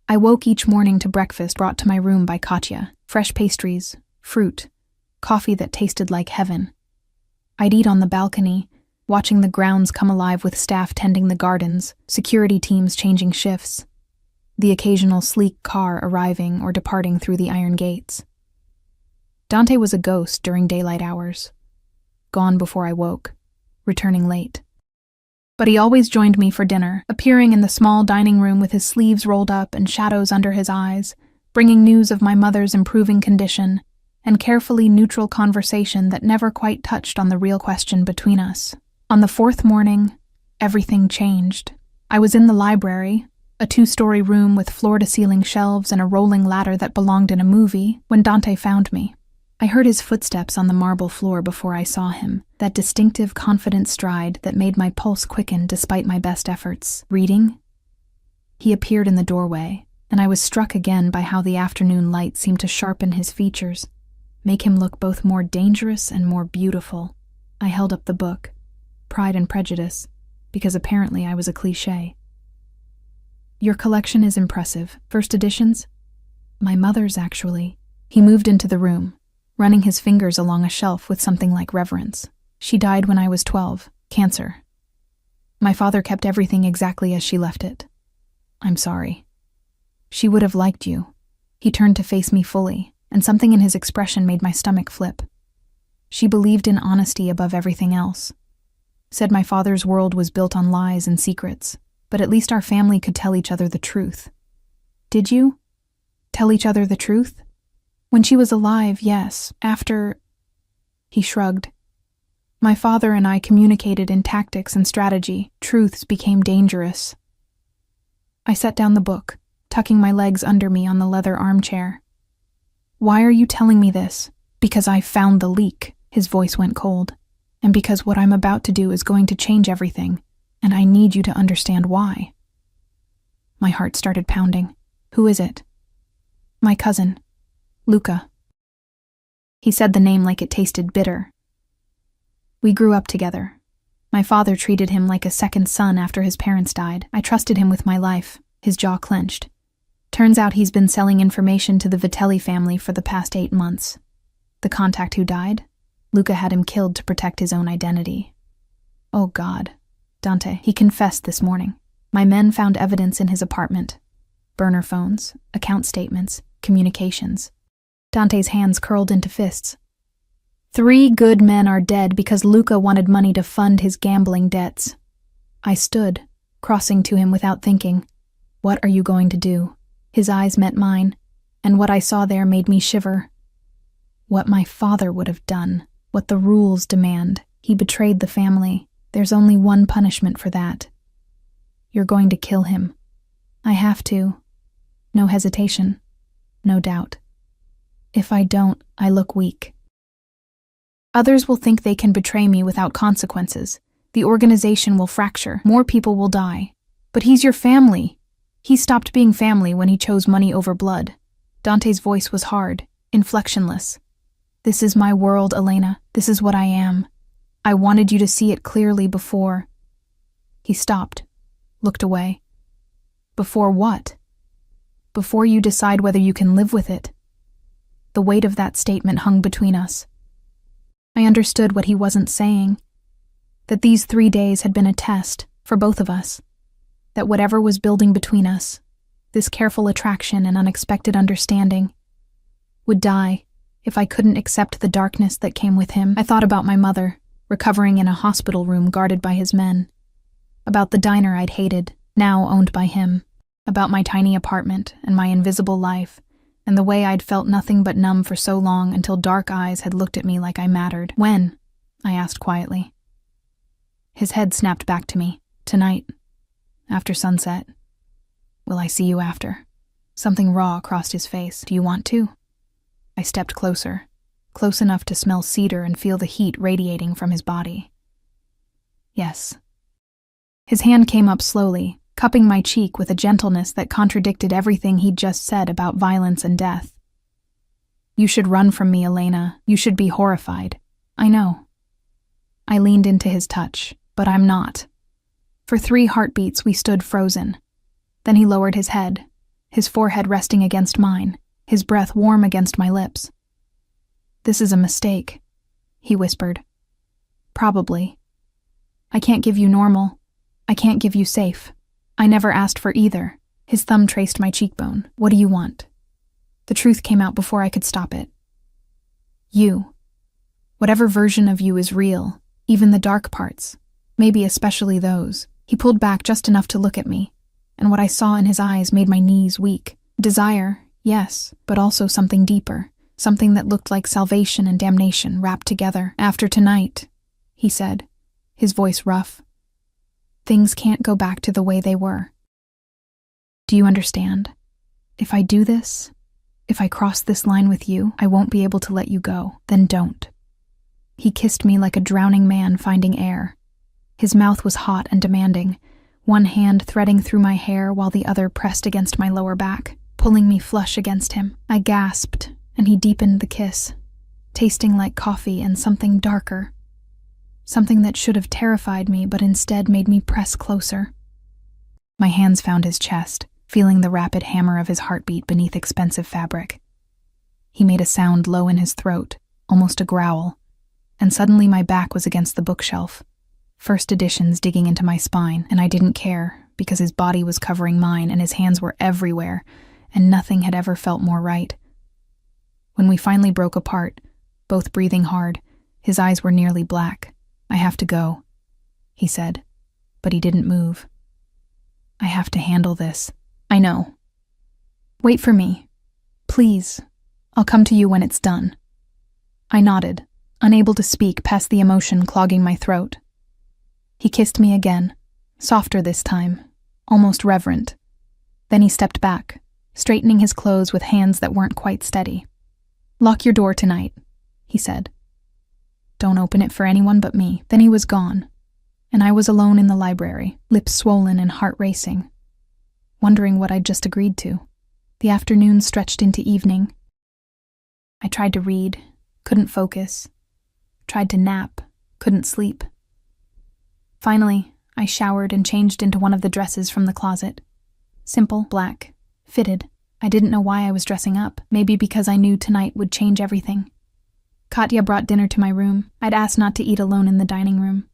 S1: I woke each morning to breakfast brought to my room by Katya, fresh pastries, fruit, coffee that tasted like heaven. I'd eat on the balcony, watching the grounds come alive with staff tending the gardens, security teams changing shifts, the occasional sleek car arriving or departing through the iron gates. Dante was a ghost during daylight hours, gone before I woke, returning late. But he always joined me for dinner, appearing in the small dining room with his sleeves rolled up and shadows under his eyes, bringing news of my mother's improving condition and carefully neutral conversation that never quite touched on the real question between us. On the 4th morning, everything changed. I was in the library, a 2-story room with floor-to-ceiling shelves and a rolling ladder that belonged in a movie, when Dante found me. I heard his footsteps on the marble floor before I saw him, that distinctive, confident stride that made my pulse quicken despite my best efforts. Reading? He appeared in the doorway, and I was struck again by how the afternoon light seemed to sharpen his features, make him look both more dangerous and more beautiful. I held up the book, Pride and Prejudice, because apparently I was a cliché. Your collection is impressive. First editions? My mother's, actually. He moved into the room, running his fingers along a shelf with something like reverence. She died when I was 12, cancer. My father kept everything exactly as she left it. I'm sorry. She would have liked you. He turned to face me fully, and something in his expression made my stomach flip. She believed in honesty above everything else. Said my father's world was built on lies and secrets, but at least our family could tell each other the truth. Did you? Tell each other the truth? When she was alive, yes. After... He shrugged. My father and I communicated in tactics and strategy. Truths became dangerous. I set down the book, tucking my legs under me on the leather armchair. Why are you telling me this? Because I found the leak. His voice went cold. And because what I'm about to do is going to change everything, and I need you to understand why. My heart started pounding. Who is it? My cousin, Luca. He said the name like it tasted bitter. We grew up together. My father treated him like a second son after his parents died. I trusted him with my life. His jaw clenched. Turns out he's been selling information to the Vitelli family for the past 8 months. The contact who died? Luca had him killed to protect his own identity. Oh God. Dante, he confessed this morning. My men found evidence in his apartment. Burner phones, account statements, communications. Dante's hands curled into fists. 3 good men are dead because Luca wanted money to fund his gambling debts. I stood, crossing to him without thinking. What are you going to do? His eyes met mine, and what I saw there made me shiver. What my father would have done, what the rules demand. He betrayed the family. There's only one punishment for that. You're going to kill him. I have to. No hesitation. No doubt. If I don't, I look weak. Others will think they can betray me without consequences. The organization will fracture. More people will die. But he's your family. He stopped being family when he chose money over blood. Dante's voice was hard, inflectionless. This is my world, Elena. This is what I am. I wanted you to see it clearly before. He stopped, looked away. Before what? Before you decide whether you can live with it. The weight of that statement hung between us. I understood what he wasn't saying. That these 3 days had been a test for both of us. That whatever was building between us, this careful attraction and unexpected understanding, would die if I couldn't accept the darkness that came with him. I thought about my mother, recovering in a hospital room guarded by his men. About the diner I'd hated, now owned by him. About my tiny apartment and my invisible life, and the way I'd felt nothing but numb for so long until dark eyes had looked at me like I mattered. When? I asked quietly. His head snapped back to me. Tonight. After sunset. Will I see you after? Something raw crossed his face. Do you want to? I stepped closer, close enough to smell cedar and feel the heat radiating from his body. Yes. His hand came up slowly, cupping my cheek with a gentleness that contradicted everything he'd just said about violence and death. You should run from me, Elena. You should be horrified. I know. I leaned into his touch, but I'm not. For 3 heartbeats, we stood frozen. Then he lowered his head, his forehead resting against mine, his breath warm against my lips. This is a mistake, he whispered. Probably. I can't give you normal. I can't give you safe. I never asked for either. His thumb traced my cheekbone. What do you want? The truth came out before I could stop it. You. Whatever version of you is real, even the dark parts, maybe especially those. He pulled back just enough to look at me, and what I saw in his eyes made my knees weak. Desire, yes, but also something deeper, something that looked like salvation and damnation wrapped together. After tonight, he said, his voice rough, things can't go back to the way they were. Do you understand? If I do this, if I cross this line with you, I won't be able to let you go. Then don't. He kissed me like a drowning man finding air. His mouth was hot and demanding, one hand threading through my hair while the other pressed against my lower back, pulling me flush against him. I gasped, and he deepened the kiss, tasting like coffee and something darker. Something that should have terrified me, but instead made me press closer. My hands found his chest, feeling the rapid hammer of his heartbeat beneath expensive fabric. He made a sound low in his throat, almost a growl, and suddenly my back was against the bookshelf, first editions digging into my spine, and I didn't care because his body was covering mine and his hands were everywhere, and nothing had ever felt more right. When we finally broke apart, both breathing hard, his eyes were nearly black. I have to go, he said, but he didn't move. I have to handle this. I know. Wait for me. Please. I'll come to you when it's done. I nodded, unable to speak past the emotion clogging my throat. He kissed me again, softer this time, almost reverent. Then he stepped back, straightening his clothes with hands that weren't quite steady. Lock your door tonight, he said. Don't open it for anyone but me. Then he was gone, and I was alone in the library, lips swollen and heart racing, wondering what I'd just agreed to. The afternoon stretched into evening. I tried to read, couldn't focus. Tried to nap, couldn't sleep. Finally, I showered and changed into one of the dresses from the closet. Simple, black, fitted. I didn't know why I was dressing up, maybe because I knew tonight would change everything. Katya brought dinner to my room. I'd asked not to eat alone in the dining room.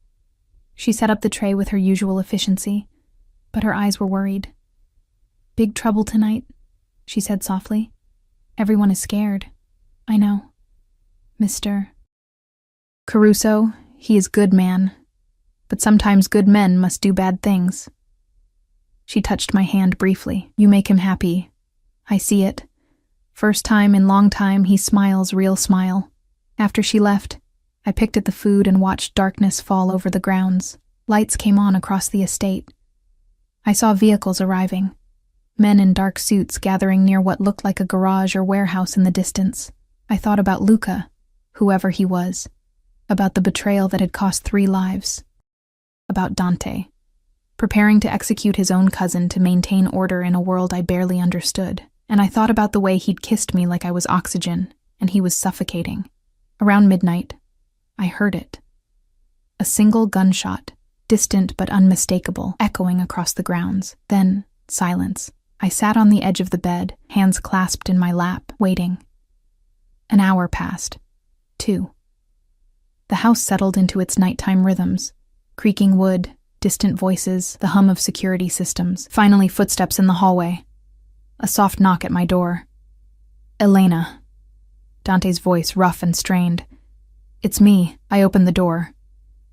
S1: She set up the tray with her usual efficiency, but her eyes were worried. Big trouble tonight, she said softly. Everyone is scared. I know. Mr. Caruso, he is good man, but sometimes good men must do bad things. She touched my hand briefly. You make him happy. I see it. First time in long time he smiles real smile. After she left, I picked at the food and watched darkness fall over the grounds. Lights came on across the estate. I saw vehicles arriving, men in dark suits gathering near what looked like a garage or warehouse in the distance. I thought about Luca, whoever he was, about the betrayal that had cost 3 lives, about Dante, preparing to execute his own cousin to maintain order in a world I barely understood. And I thought about the way he'd kissed me like I was oxygen, and he was suffocating. Around midnight, I heard it. A single gunshot, distant but unmistakable, echoing across the grounds. Then, silence. I sat on the edge of the bed, hands clasped in my lap, waiting. An hour passed. 2. The house settled into its nighttime rhythms. Creaking wood, distant voices, the hum of security systems. Finally, footsteps in the hallway. A soft knock at my door. Elena. Dante's voice rough and strained. It's me. I opened the door.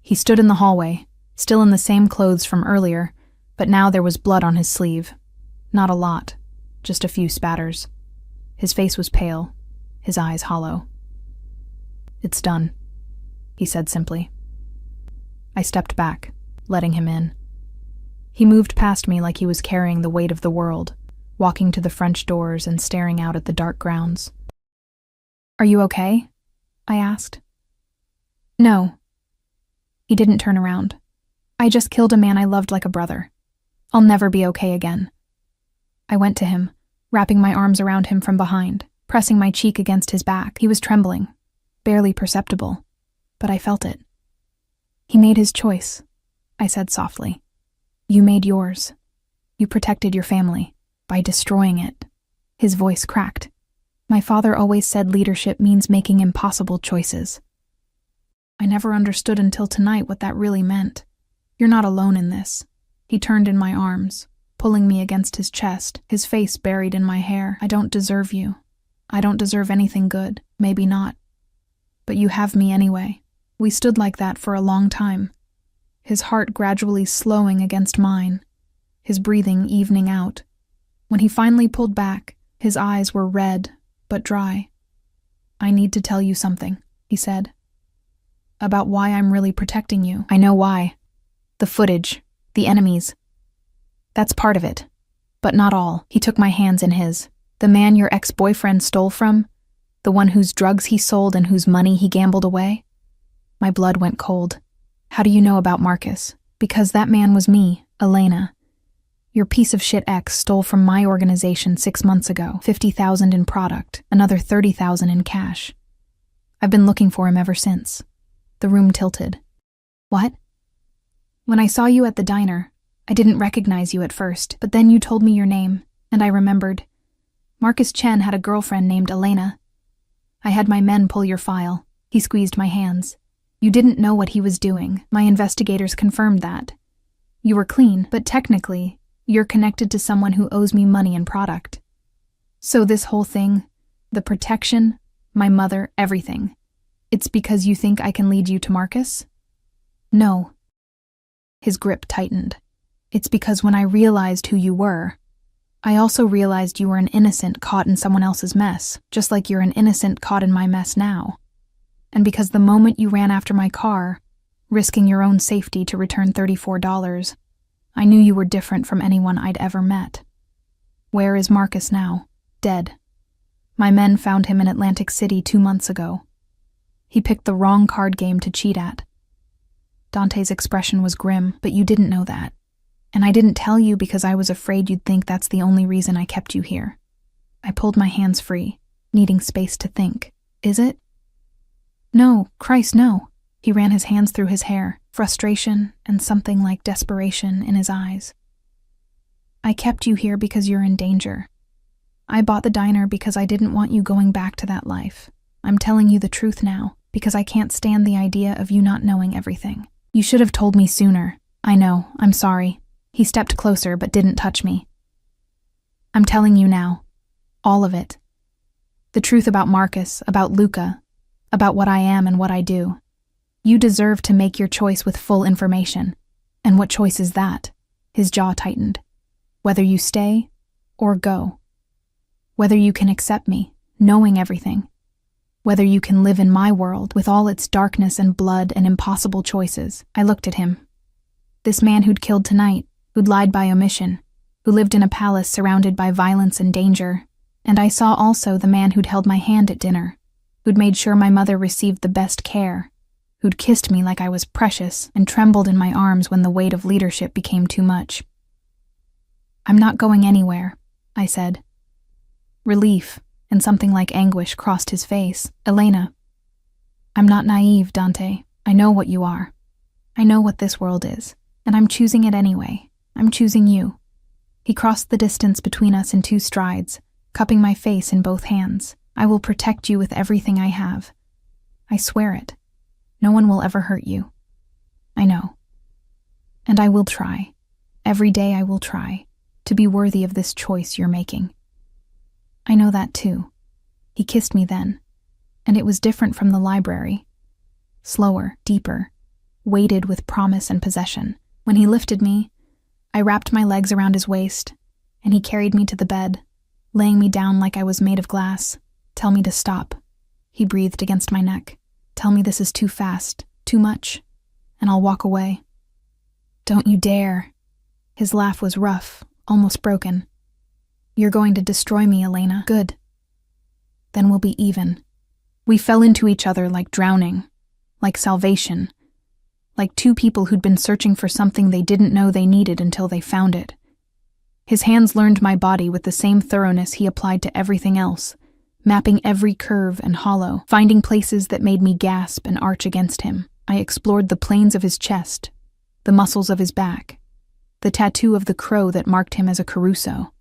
S1: He stood in the hallway, still in the same clothes from earlier, but now there was blood on his sleeve. Not a lot, just a few spatters. His face was pale, his eyes hollow. It's done, he said simply. I stepped back, letting him in. He moved past me like he was carrying the weight of the world, walking to the French doors and staring out at the dark grounds. "Are you okay?" I asked. "No." He didn't turn around. "I just killed a man I loved like a brother. I'll never be okay again." I went to him, wrapping my arms around him from behind, pressing my cheek against his back. He was trembling, barely perceptible, but I felt it. "He made his choice," I said softly. "You made yours. You protected your family by destroying it." His voice cracked. "My father always said leadership means making impossible choices." I never understood until tonight what that really meant. "You're not alone in this." He turned in my arms, pulling me against his chest, his face buried in my hair. "I don't deserve you. I don't deserve anything good. Maybe not. But you have me anyway." We stood like that for a long time, his heart gradually slowing against mine, his breathing evening out. When he finally pulled back, his eyes were red but dry. "I need to tell you something," he said. "About why I'm really protecting you." "I know why. The footage, the enemies. That's part of it, but not all." He took my hands in his. "The man your ex-boyfriend stole from? The one whose drugs he sold and whose money he gambled away?" My blood went cold. "How do you know about Marcus?" "Because that man was me, Elena. Your piece of shit ex stole from my organization 6 months ago, $50,000 in product, another $30,000 in cash. I've been looking for him ever since." The room tilted. "What?" "When I saw you at the diner, I didn't recognize you at first, but then you told me your name, and I remembered. Marcus Chen had a girlfriend named Elena. I had my men pull your file." He squeezed my hands. "You didn't know what he was doing. My investigators confirmed that. You were clean, but technically, you're connected to someone who owes me money and product. So this whole thing, the protection, my mother, everything, it's because you think I can lead you to Marcus?" "No." His grip tightened. "It's because when I realized who you were, I also realized you were an innocent caught in someone else's mess, just like you're an innocent caught in my mess now. And because the moment you ran after my car, risking your own safety to return $34, I knew you were different from anyone I'd ever met. Where is Marcus now? Dead. My men found him in Atlantic City 2 months ago. He picked the wrong card game to cheat at." Dante's expression was grim, "But you didn't know that. And I didn't tell you because I was afraid you'd think that's the only reason I kept you here." I pulled my hands free, needing space to think. "Is it?" "No, Christ, no." He ran his hands through his hair, frustration and something like desperation in his eyes. "I kept you here because you're in danger. I bought the diner because I didn't want you going back to that life. I'm telling you the truth now, because I can't stand the idea of you not knowing everything. You should have told me sooner. I know, I'm sorry." He stepped closer but didn't touch me. "I'm telling you now. All of it. The truth about Marcus, about Luca, about what I am and what I do. You deserve to make your choice with full information. And what choice is that?" His jaw tightened. "Whether you stay or go. Whether you can accept me, knowing everything. Whether you can live in my world with all its darkness and blood and impossible choices." I looked at him. This man who'd killed tonight, who'd lied by omission, who lived in a palace surrounded by violence and danger. And I saw also the man who'd held my hand at dinner, who'd made sure my mother received the best care, who'd kissed me like I was precious and trembled in my arms when the weight of leadership became too much. "I'm not going anywhere," I said. Relief and something like anguish crossed his face. "Elena, I'm not naive, Dante. I know what you are. I know what this world is, and I'm choosing it anyway. I'm choosing you." He crossed the distance between us in 2 strides, cupping my face in both hands. "I will protect you with everything I have. I swear it. No one will ever hurt you. I know. And I will try. Every day I will try to be worthy of this choice you're making." "I know that too." He kissed me then, and it was different from the library. Slower, deeper, weighted with promise and possession. When he lifted me, I wrapped my legs around his waist, and he carried me to the bed, laying me down like I was made of glass. "Tell me to stop." He breathed against my neck. "Tell me this is too fast, too much, and I'll walk away." "Don't you dare." His laugh was rough, almost broken. "You're going to destroy me, Elena. Good. Then we'll be even." We fell into each other like drowning, like salvation, like two people who'd been searching for something they didn't know they needed until they found it. His hands learned my body with the same thoroughness he applied to everything else, mapping every curve and hollow, finding places that made me gasp and arch against him. I explored the planes of his chest, the muscles of his back, the tattoo of the crow that marked him as a Caruso.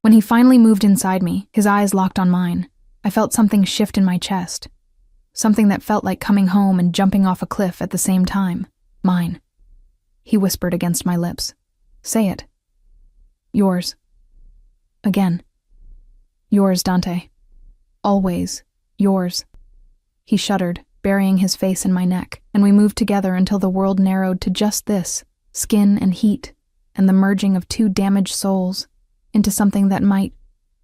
S1: When he finally moved inside me, his eyes locked on mine, I felt something shift in my chest, something that felt like coming home and jumping off a cliff at the same time. "Mine," he whispered against my lips. "Say it." "Yours." Again. "Yours, Dante. Always yours." He shuddered, burying his face in my neck, and we moved together until the world narrowed to just this, skin and heat, and the merging of two damaged souls into something that might,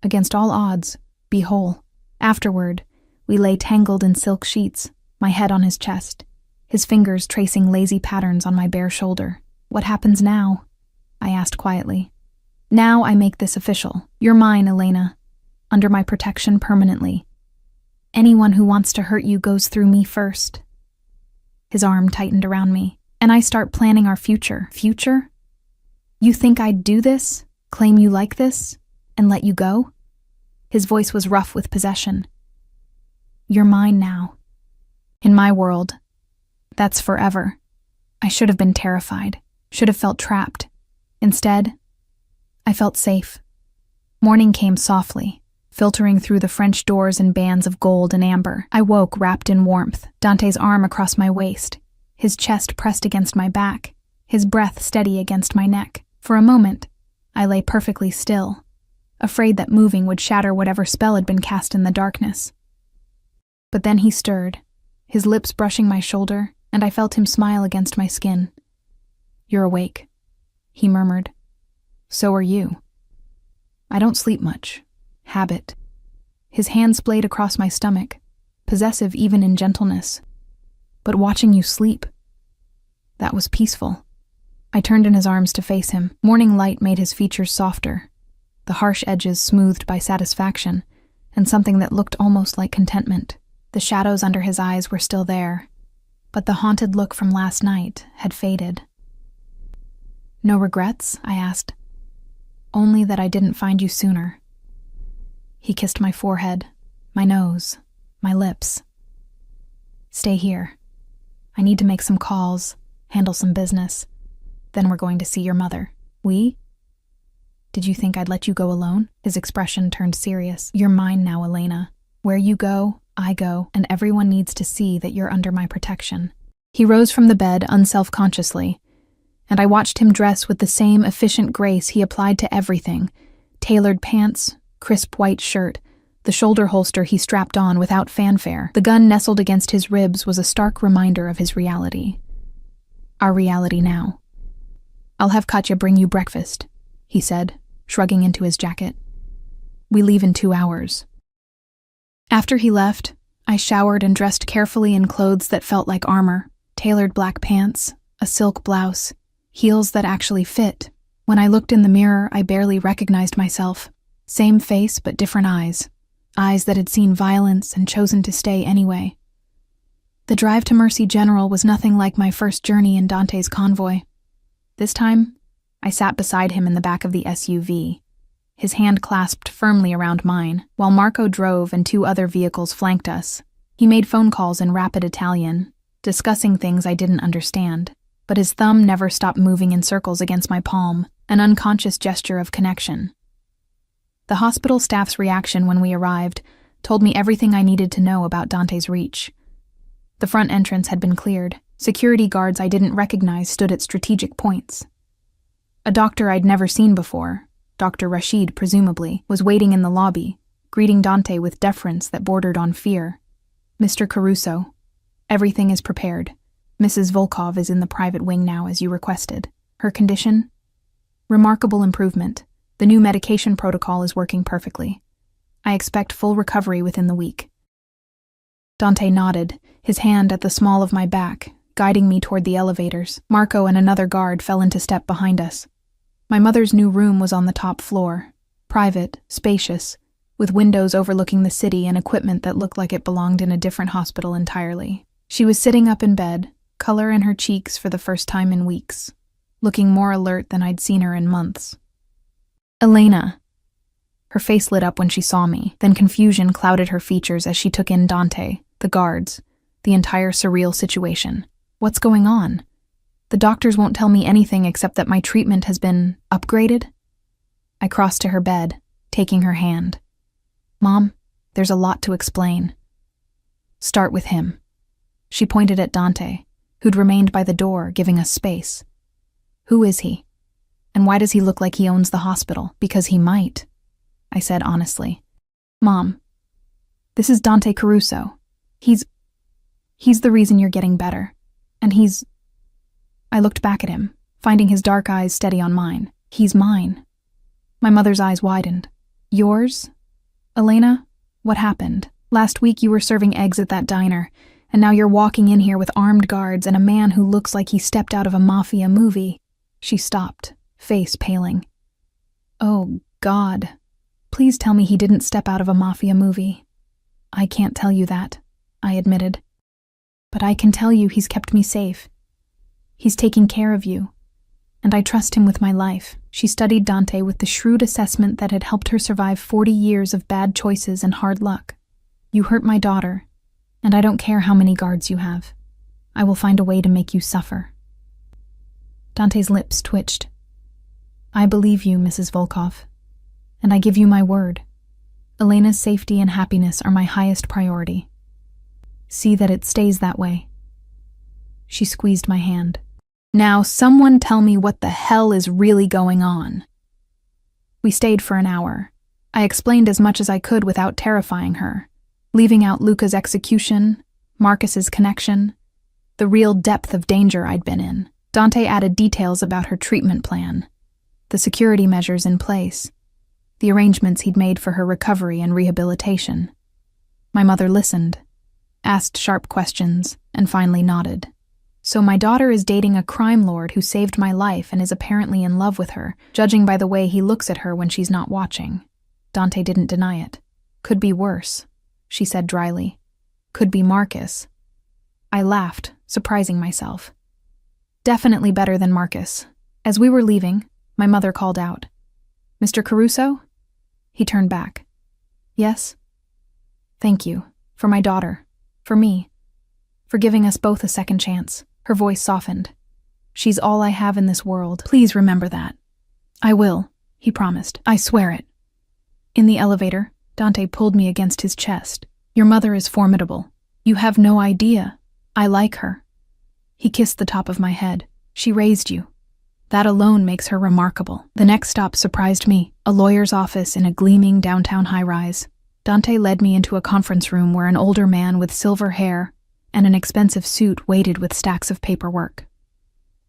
S1: against all odds, be whole. Afterward, we lay tangled in silk sheets, my head on his chest, his fingers tracing lazy patterns on my bare shoulder. "What happens now?" I asked quietly. "Now I make this official. You're mine, Elena, under my protection permanently. Anyone who wants to hurt you goes through me first." His arm tightened around me, and I start planning our future. Future? "You think I'd do this, claim you like this, and let you go?" His voice was rough with possession. "You're mine now. In my world, that's forever." I should have been terrified, should have felt trapped. Instead, I felt safe. Morning came softly, filtering through the French doors in bands of gold and amber. I woke wrapped in warmth, Dante's arm across my waist, his chest pressed against my back, his breath steady against my neck. For a moment, I lay perfectly still, afraid that moving would shatter whatever spell had been cast in the darkness. But then he stirred, his lips brushing my shoulder, and I felt him smile against my skin. "You're awake," he murmured. "So are you." "I don't sleep much. Habit." His hand splayed across my stomach, possessive even in gentleness. "But watching you sleep, that was peaceful." I turned in his arms to face him. Morning light made his features softer, the harsh edges smoothed by satisfaction, and something that looked almost like contentment. The shadows under his eyes were still there, but the haunted look from last night had faded. "No regrets?" I asked. "Only that I didn't find you sooner." He kissed my forehead, my nose, my lips. "Stay here. I need to make some calls, handle some business. Then we're going to see your mother." "We? Did you think I'd let you go alone?" His expression turned serious. "You're mine now, Elena. Where you go, I go, and everyone needs to see that you're under my protection." He rose from the bed unself-consciously, and I watched him dress with the same efficient grace he applied to everything: tailored pants, crisp white shirt, the shoulder holster he strapped on without fanfare. The gun nestled against his ribs was a stark reminder of his reality. Our reality now. "I'll have Katya bring you breakfast," he said, shrugging into his jacket. "We leave in 2 hours." After he left, I showered and dressed carefully in clothes that felt like armor: tailored black pants, a silk blouse, heels that actually fit. When I looked in the mirror, I barely recognized myself. Same face, but different eyes. Eyes that had seen violence and chosen to stay anyway. The drive to Mercy General was nothing like my first journey in Dante's convoy. This time, I sat beside him in the back of the SUV, his hand clasped firmly around mine, while Marco drove and 2 other vehicles flanked us. He made phone calls in rapid Italian, discussing things I didn't understand, but his thumb never stopped moving in circles against my palm, an unconscious gesture of connection. The hospital staff's reaction when we arrived told me everything I needed to know about Dante's reach. The front entrance had been cleared. Security guards I didn't recognize stood at strategic points. A doctor I'd never seen before, Dr. Rashid presumably, was waiting in the lobby, greeting Dante with deference that bordered on fear. "Mr. Caruso, everything is prepared. Mrs. Volkov is in the private wing now as you requested. Her condition? Remarkable improvement. The new medication protocol is working perfectly. I expect full recovery within the week." Dante nodded, his hand at the small of my back, guiding me toward the elevators. Marco and another guard fell into step behind us. My mother's new room was on the top floor, private, spacious, with windows overlooking the city and equipment that looked like it belonged in a different hospital entirely. She was sitting up in bed, color in her cheeks for the first time in weeks, looking more alert than I'd seen her in months. "Elena." Her face lit up when she saw me, then confusion clouded her features as she took in Dante, the guards, the entire surreal situation. "What's going on? The doctors won't tell me anything except that my treatment has been upgraded?" I crossed to her bed, taking her hand. "Mom, there's a lot to explain." "Start with him." She pointed at Dante, who'd remained by the door, giving us space. "Who is he? And why does he look like he owns the hospital? Because he might," I said honestly. "Mom, this is Dante Caruso. He's the reason you're getting better. And I looked back at him, finding his dark eyes steady on mine. "He's mine." My mother's eyes widened. "Yours? Elena, what happened? Last week you were serving eggs at that diner, and now you're walking in here with armed guards and a man who looks like he stepped out of a Mafia movie." She stopped, face paling. "Oh, God. Please tell me he didn't step out of a Mafia movie." "I can't tell you that," I admitted. "But I can tell you he's kept me safe. He's taking care of you, and I trust him with my life." She studied Dante with the shrewd assessment that had helped her survive 40 years of bad choices and hard luck. "You hurt my daughter, and I don't care how many guards you have. I will find a way to make you suffer." Dante's lips twitched. "I believe you, Mrs. Volkov, and I give you my word. Elena's safety and happiness are my highest priority. See that it stays that way." She squeezed my hand. "Now someone tell me what the hell is really going on." We stayed for an hour. I explained as much as I could without terrifying her, leaving out Luca's execution, Marcus's connection, the real depth of danger I'd been in. Dante added details about her treatment plan, the security measures in place, the arrangements he'd made for her recovery and rehabilitation. My mother listened, asked sharp questions, and finally nodded. "So my daughter is dating a crime lord who saved my life and is apparently in love with her, judging by the way he looks at her when she's not watching." Dante didn't deny it. "Could be worse," she said dryly. "Could be Marcus." I laughed, surprising myself. "Definitely better than Marcus." As we were leaving, my mother called out, "Mr. Caruso?" He turned back. "Yes?" "Thank you. For my daughter. For me. For giving us both a second chance." Her voice softened. "She's all I have in this world. Please remember that." "I will," he promised. "I swear it." In the elevator, Dante pulled me against his chest. "Your mother is formidable. You have no idea. I like her." He kissed the top of my head. "She raised you. That alone makes her remarkable." The next stop surprised me, a lawyer's office in a gleaming downtown high-rise. Dante led me into a conference room where an older man with silver hair and an expensive suit waited with stacks of paperwork.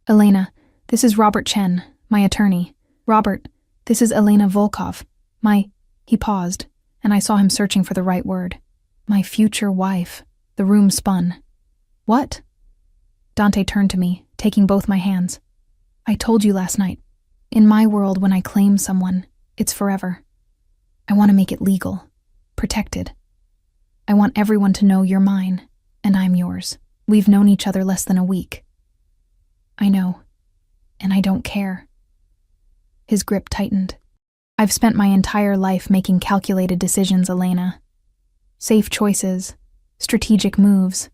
S1: "Elena, this is Robert Chen, my attorney. Robert, this is Elena Volkov, my—" He paused, and I saw him searching for the right word. "My future wife." The room spun. "What?" Dante turned to me, taking both my hands. "I told you last night. In my world, when I claim someone, it's forever. I want to make it legal, protected. I want everyone to know you're mine, and I'm yours. We've known each other less than a week." "I know, and I don't care." His grip tightened. "I've spent my entire life making calculated decisions, Elena. Safe choices, strategic moves.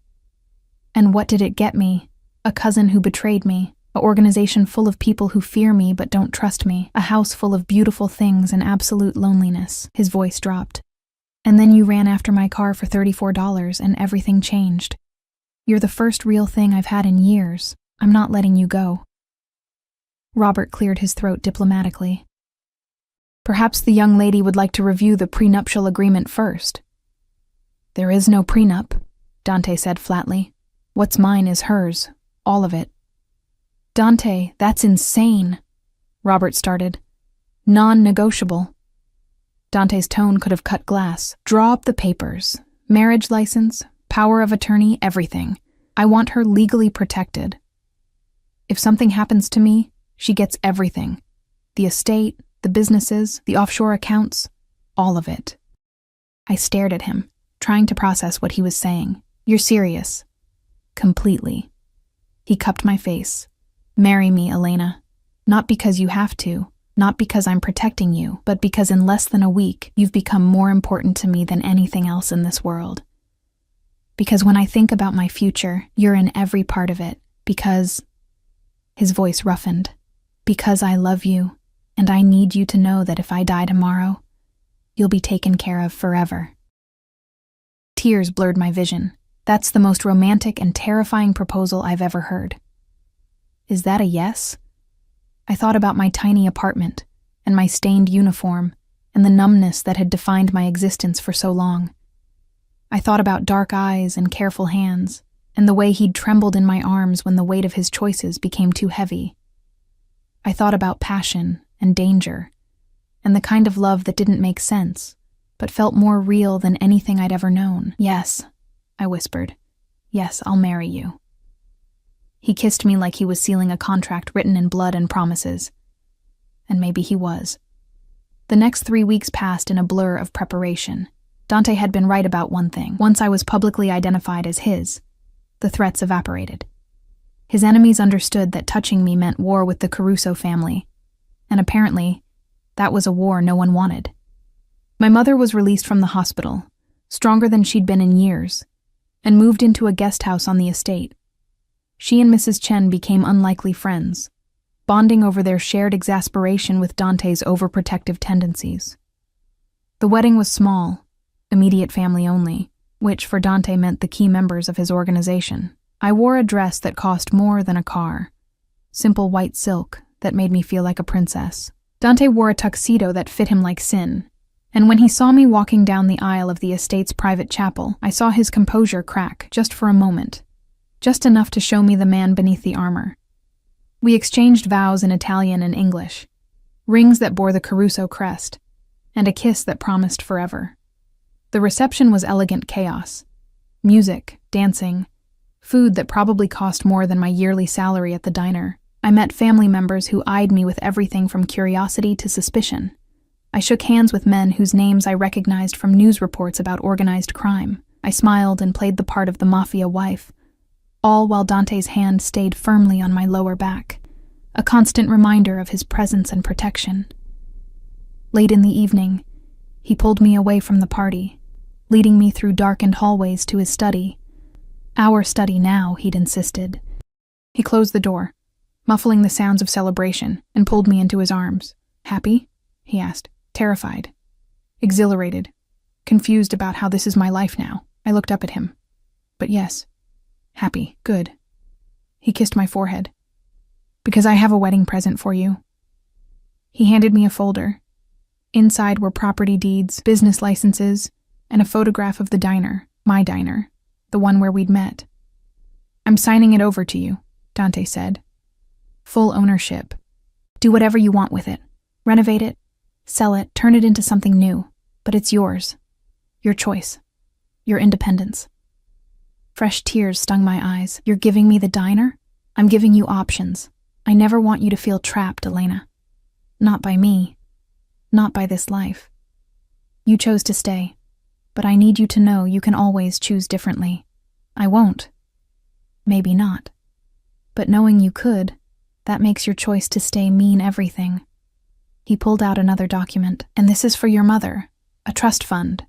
S1: And what did it get me? A cousin who betrayed me, an organization full of people who fear me but don't trust me, a house full of beautiful things and absolute loneliness." His voice dropped. "And then you ran after my car for $34 and everything changed. You're the first real thing I've had in years. I'm not letting you go." Robert cleared his throat diplomatically. "Perhaps the young lady would like to review the prenuptial agreement first." "There is no prenup," Dante said flatly. "What's mine is hers, all of it." "Dante, that's insane," Robert started. "Non-negotiable." Dante's tone could have cut glass. "Draw up the papers. Marriage license, power of attorney, everything. I want her legally protected. If something happens to me, she gets everything. The estate, the businesses, the offshore accounts, all of it. I stared at him, trying to process what he was saying. You're serious. Completely. He cupped my face. Marry me, Elena. Not because you have to, not because I'm protecting you, but because in less than a week, you've become more important to me than anything else in this world. Because when I think about my future, you're in every part of it. Because... His voice roughened. Because I love you, and I need you to know that if I die tomorrow, you'll be taken care of forever. Tears blurred my vision. That's the most romantic and terrifying proposal I've ever heard. Is that a yes? I thought about my tiny apartment, and my stained uniform, and the numbness that had defined my existence for so long. I thought about dark eyes and careful hands, and the way he'd trembled in my arms when the weight of his choices became too heavy. I thought about passion and danger, and the kind of love that didn't make sense, but felt more real than anything I'd ever known. Yes, I whispered. Yes, I'll marry you. He kissed me like he was sealing a contract written in blood and promises. And maybe he was. The next 3 weeks passed in a blur of preparation. Dante had been right about one thing. Once I was publicly identified as his, the threats evaporated. His enemies understood that touching me meant war with the Caruso family, and apparently, that was a war no one wanted. My mother was released from the hospital, stronger than she'd been in years, and moved into a guest house on the estate. She and Mrs. Chen became unlikely friends, bonding over their shared exasperation with Dante's overprotective tendencies. The wedding was small, immediate family only, which for Dante meant the key members of his organization. I wore a dress that cost more than a car, simple white silk that made me feel like a princess. Dante wore a tuxedo that fit him like sin, and when he saw me walking down the aisle of the estate's private chapel, I saw his composure crack just for a moment, just enough to show me the man beneath the armor. We exchanged vows in Italian and English, rings that bore the Caruso crest, and a kiss that promised forever. The reception was elegant chaos. Music, dancing, food that probably cost more than my yearly salary at the diner. I met family members who eyed me with everything from curiosity to suspicion. I shook hands with men whose names I recognized from news reports about organized crime. I smiled and played the part of the Mafia wife, all while Dante's hand stayed firmly on my lower back, a constant reminder of his presence and protection. Late in the evening, he pulled me away from the party, leading me through darkened hallways to his study. Our study now, he'd insisted. He closed the door, muffling the sounds of celebration, and pulled me into his arms. Happy? He asked, terrified, exhilarated, confused about how this is my life now. I looked up at him. But yes, happy, good. He kissed my forehead. Because I have a wedding present for you. He handed me a folder. Inside were property deeds, business licenses, and a photograph of the diner, my diner, the one where we'd met. I'm signing it over to you, Dante said. Full ownership. Do whatever you want with it. Renovate it, sell it, turn it into something new. But it's yours. Your choice. Your independence. Fresh tears stung my eyes. You're giving me the diner? I'm giving you options. I never want you to feel trapped, Elena. Not by me. Not by this life. You chose to stay, but I need you to know you can always choose differently. I won't. Maybe not. But knowing you could, that makes your choice to stay mean everything. He pulled out another document. And this is for your mother. A trust fund.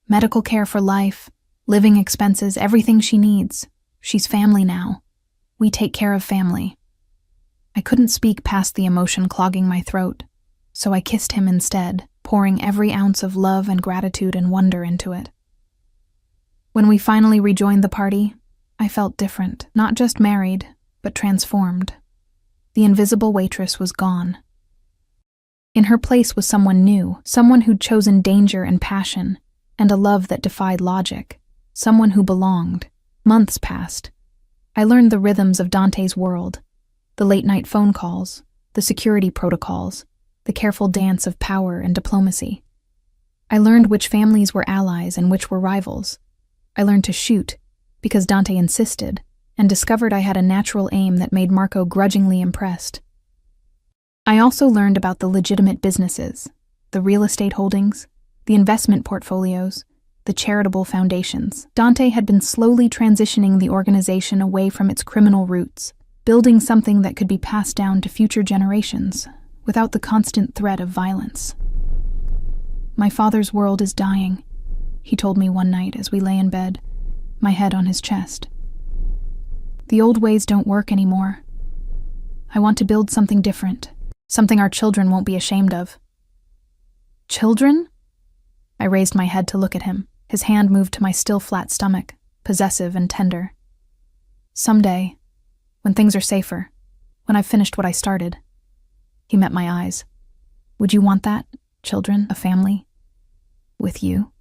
S1: Medical care for life. Living expenses, everything she needs. She's family now. We take care of family. I couldn't speak past the emotion clogging my throat, so I kissed him instead, pouring every ounce of love and gratitude and wonder into it. When we finally rejoined the party, I felt different. Not just married, but transformed. The invisible waitress was gone. In her place was someone new, someone who'd chosen danger and passion, and a love that defied logic, someone who belonged. Months passed. I learned the rhythms of Dante's world, the late-night phone calls, the security protocols, the careful dance of power and diplomacy. I learned which families were allies and which were rivals. I learned to shoot, because Dante insisted, and discovered I had a natural aim that made Marco grudgingly impressed. I also learned about the legitimate businesses, the real estate holdings, the investment portfolios, the charitable foundations. Dante had been slowly transitioning the organization away from its criminal roots, building something that could be passed down to future generations without the constant threat of violence. "My father's world is dying," he told me one night as we lay in bed, my head on his chest. "The old ways don't work anymore. I want to build something different, something our children won't be ashamed of." "Children?" I raised my head to look at him. His hand moved to my still flat stomach, possessive and tender. "Someday, when things are safer, when I've finished what I started." He met my eyes. "Would you want that? Children, a family? With you?"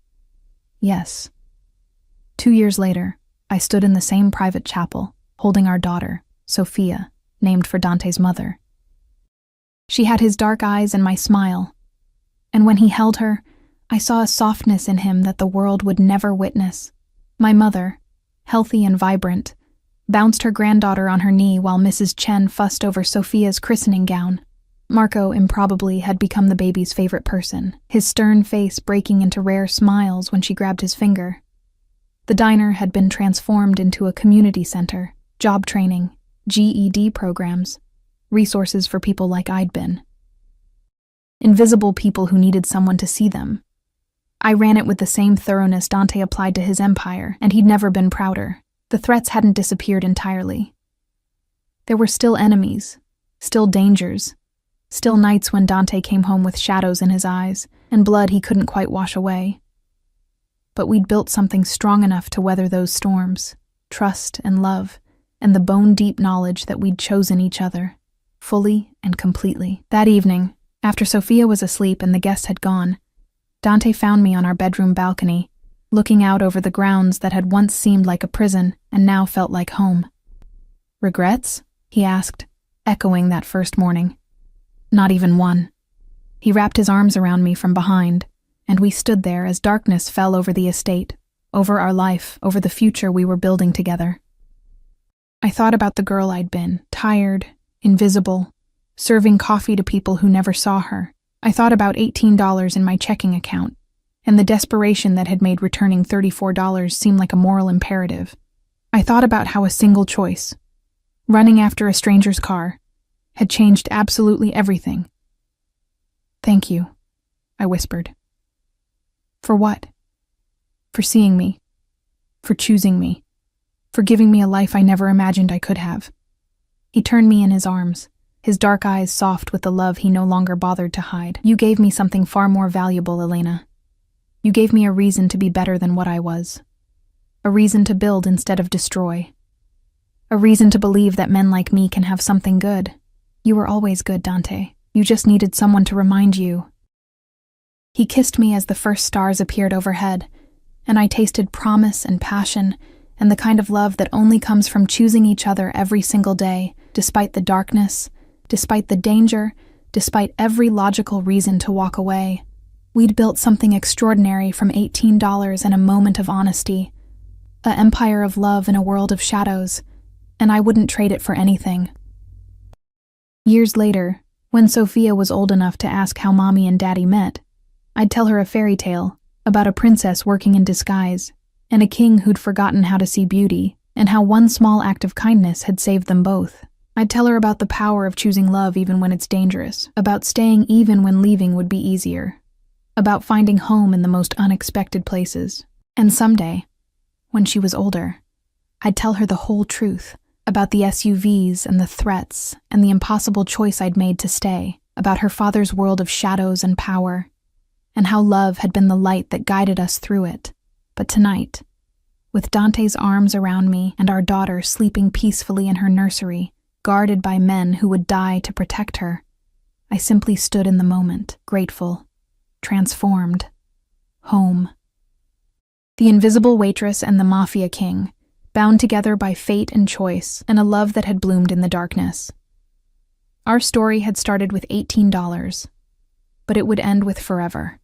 S1: "Yes." 2 years later, I stood in the same private chapel, holding our daughter, Sophia, named for Dante's mother. She had his dark eyes and my smile, and when he held her, I saw a softness in him that the world would never witness. My mother, healthy and vibrant, bounced her granddaughter on her knee while Mrs. Chen fussed over Sophia's christening gown. Marco improbably had become the baby's favorite person, his stern face breaking into rare smiles when she grabbed his finger. The diner had been transformed into a community center, job training, GED programs, resources for people like I'd been. Invisible people who needed someone to see them. I ran it with the same thoroughness Dante applied to his empire, and he'd never been prouder. The threats hadn't disappeared entirely. There were still enemies, still dangers, still nights when Dante came home with shadows in his eyes and blood he couldn't quite wash away. But we'd built something strong enough to weather those storms, trust and love, and the bone-deep knowledge that we'd chosen each other, fully and completely. That evening, after Sophia was asleep and the guests had gone, Dante found me on our bedroom balcony, looking out over the grounds that had once seemed like a prison and now felt like home. "Regrets?" he asked, echoing that first morning. "Not even one." He wrapped his arms around me from behind, and we stood there as darkness fell over the estate, over our life, over the future we were building together. I thought about the girl I'd been, tired, invisible, serving coffee to people who never saw her. I thought about $18 in my checking account, and the desperation that had made returning $34 seem like a moral imperative. I thought about how a single choice, running after a stranger's car, had changed absolutely everything. "Thank you," I whispered. "For what?" "For seeing me, for choosing me, for giving me a life I never imagined I could have." He turned me in his arms, his dark eyes soft with the love he no longer bothered to hide. "You gave me something far more valuable, Elena. You gave me a reason to be better than what I was. A reason to build instead of destroy. A reason to believe that men like me can have something good. You were always good, Dante. You just needed someone to remind you." He kissed me as the first stars appeared overhead, and I tasted promise and passion and the kind of love that only comes from choosing each other every single day, despite the darkness, despite the danger, despite every logical reason to walk away. We'd built something extraordinary from $18 and a moment of honesty, an empire of love in a world of shadows, and I wouldn't trade it for anything. Years later, when Sophia was old enough to ask how Mommy and Daddy met, I'd tell her a fairy tale about a princess working in disguise and a king who'd forgotten how to see beauty and how one small act of kindness had saved them both. I'd tell her about the power of choosing love even when it's dangerous, about staying even when leaving would be easier, about finding home in the most unexpected places. And someday, when she was older, I'd tell her the whole truth about the SUVs and the threats and the impossible choice I'd made to stay, about her father's world of shadows and power, and how love had been the light that guided us through it. But tonight, with Dante's arms around me and our daughter sleeping peacefully in her nursery, guarded by men who would die to protect her, I simply stood in the moment, grateful, transformed, home. The invisible waitress and the Mafia king, bound together by fate and choice and a love that had bloomed in the darkness. Our story had started with $18, but it would end with forever.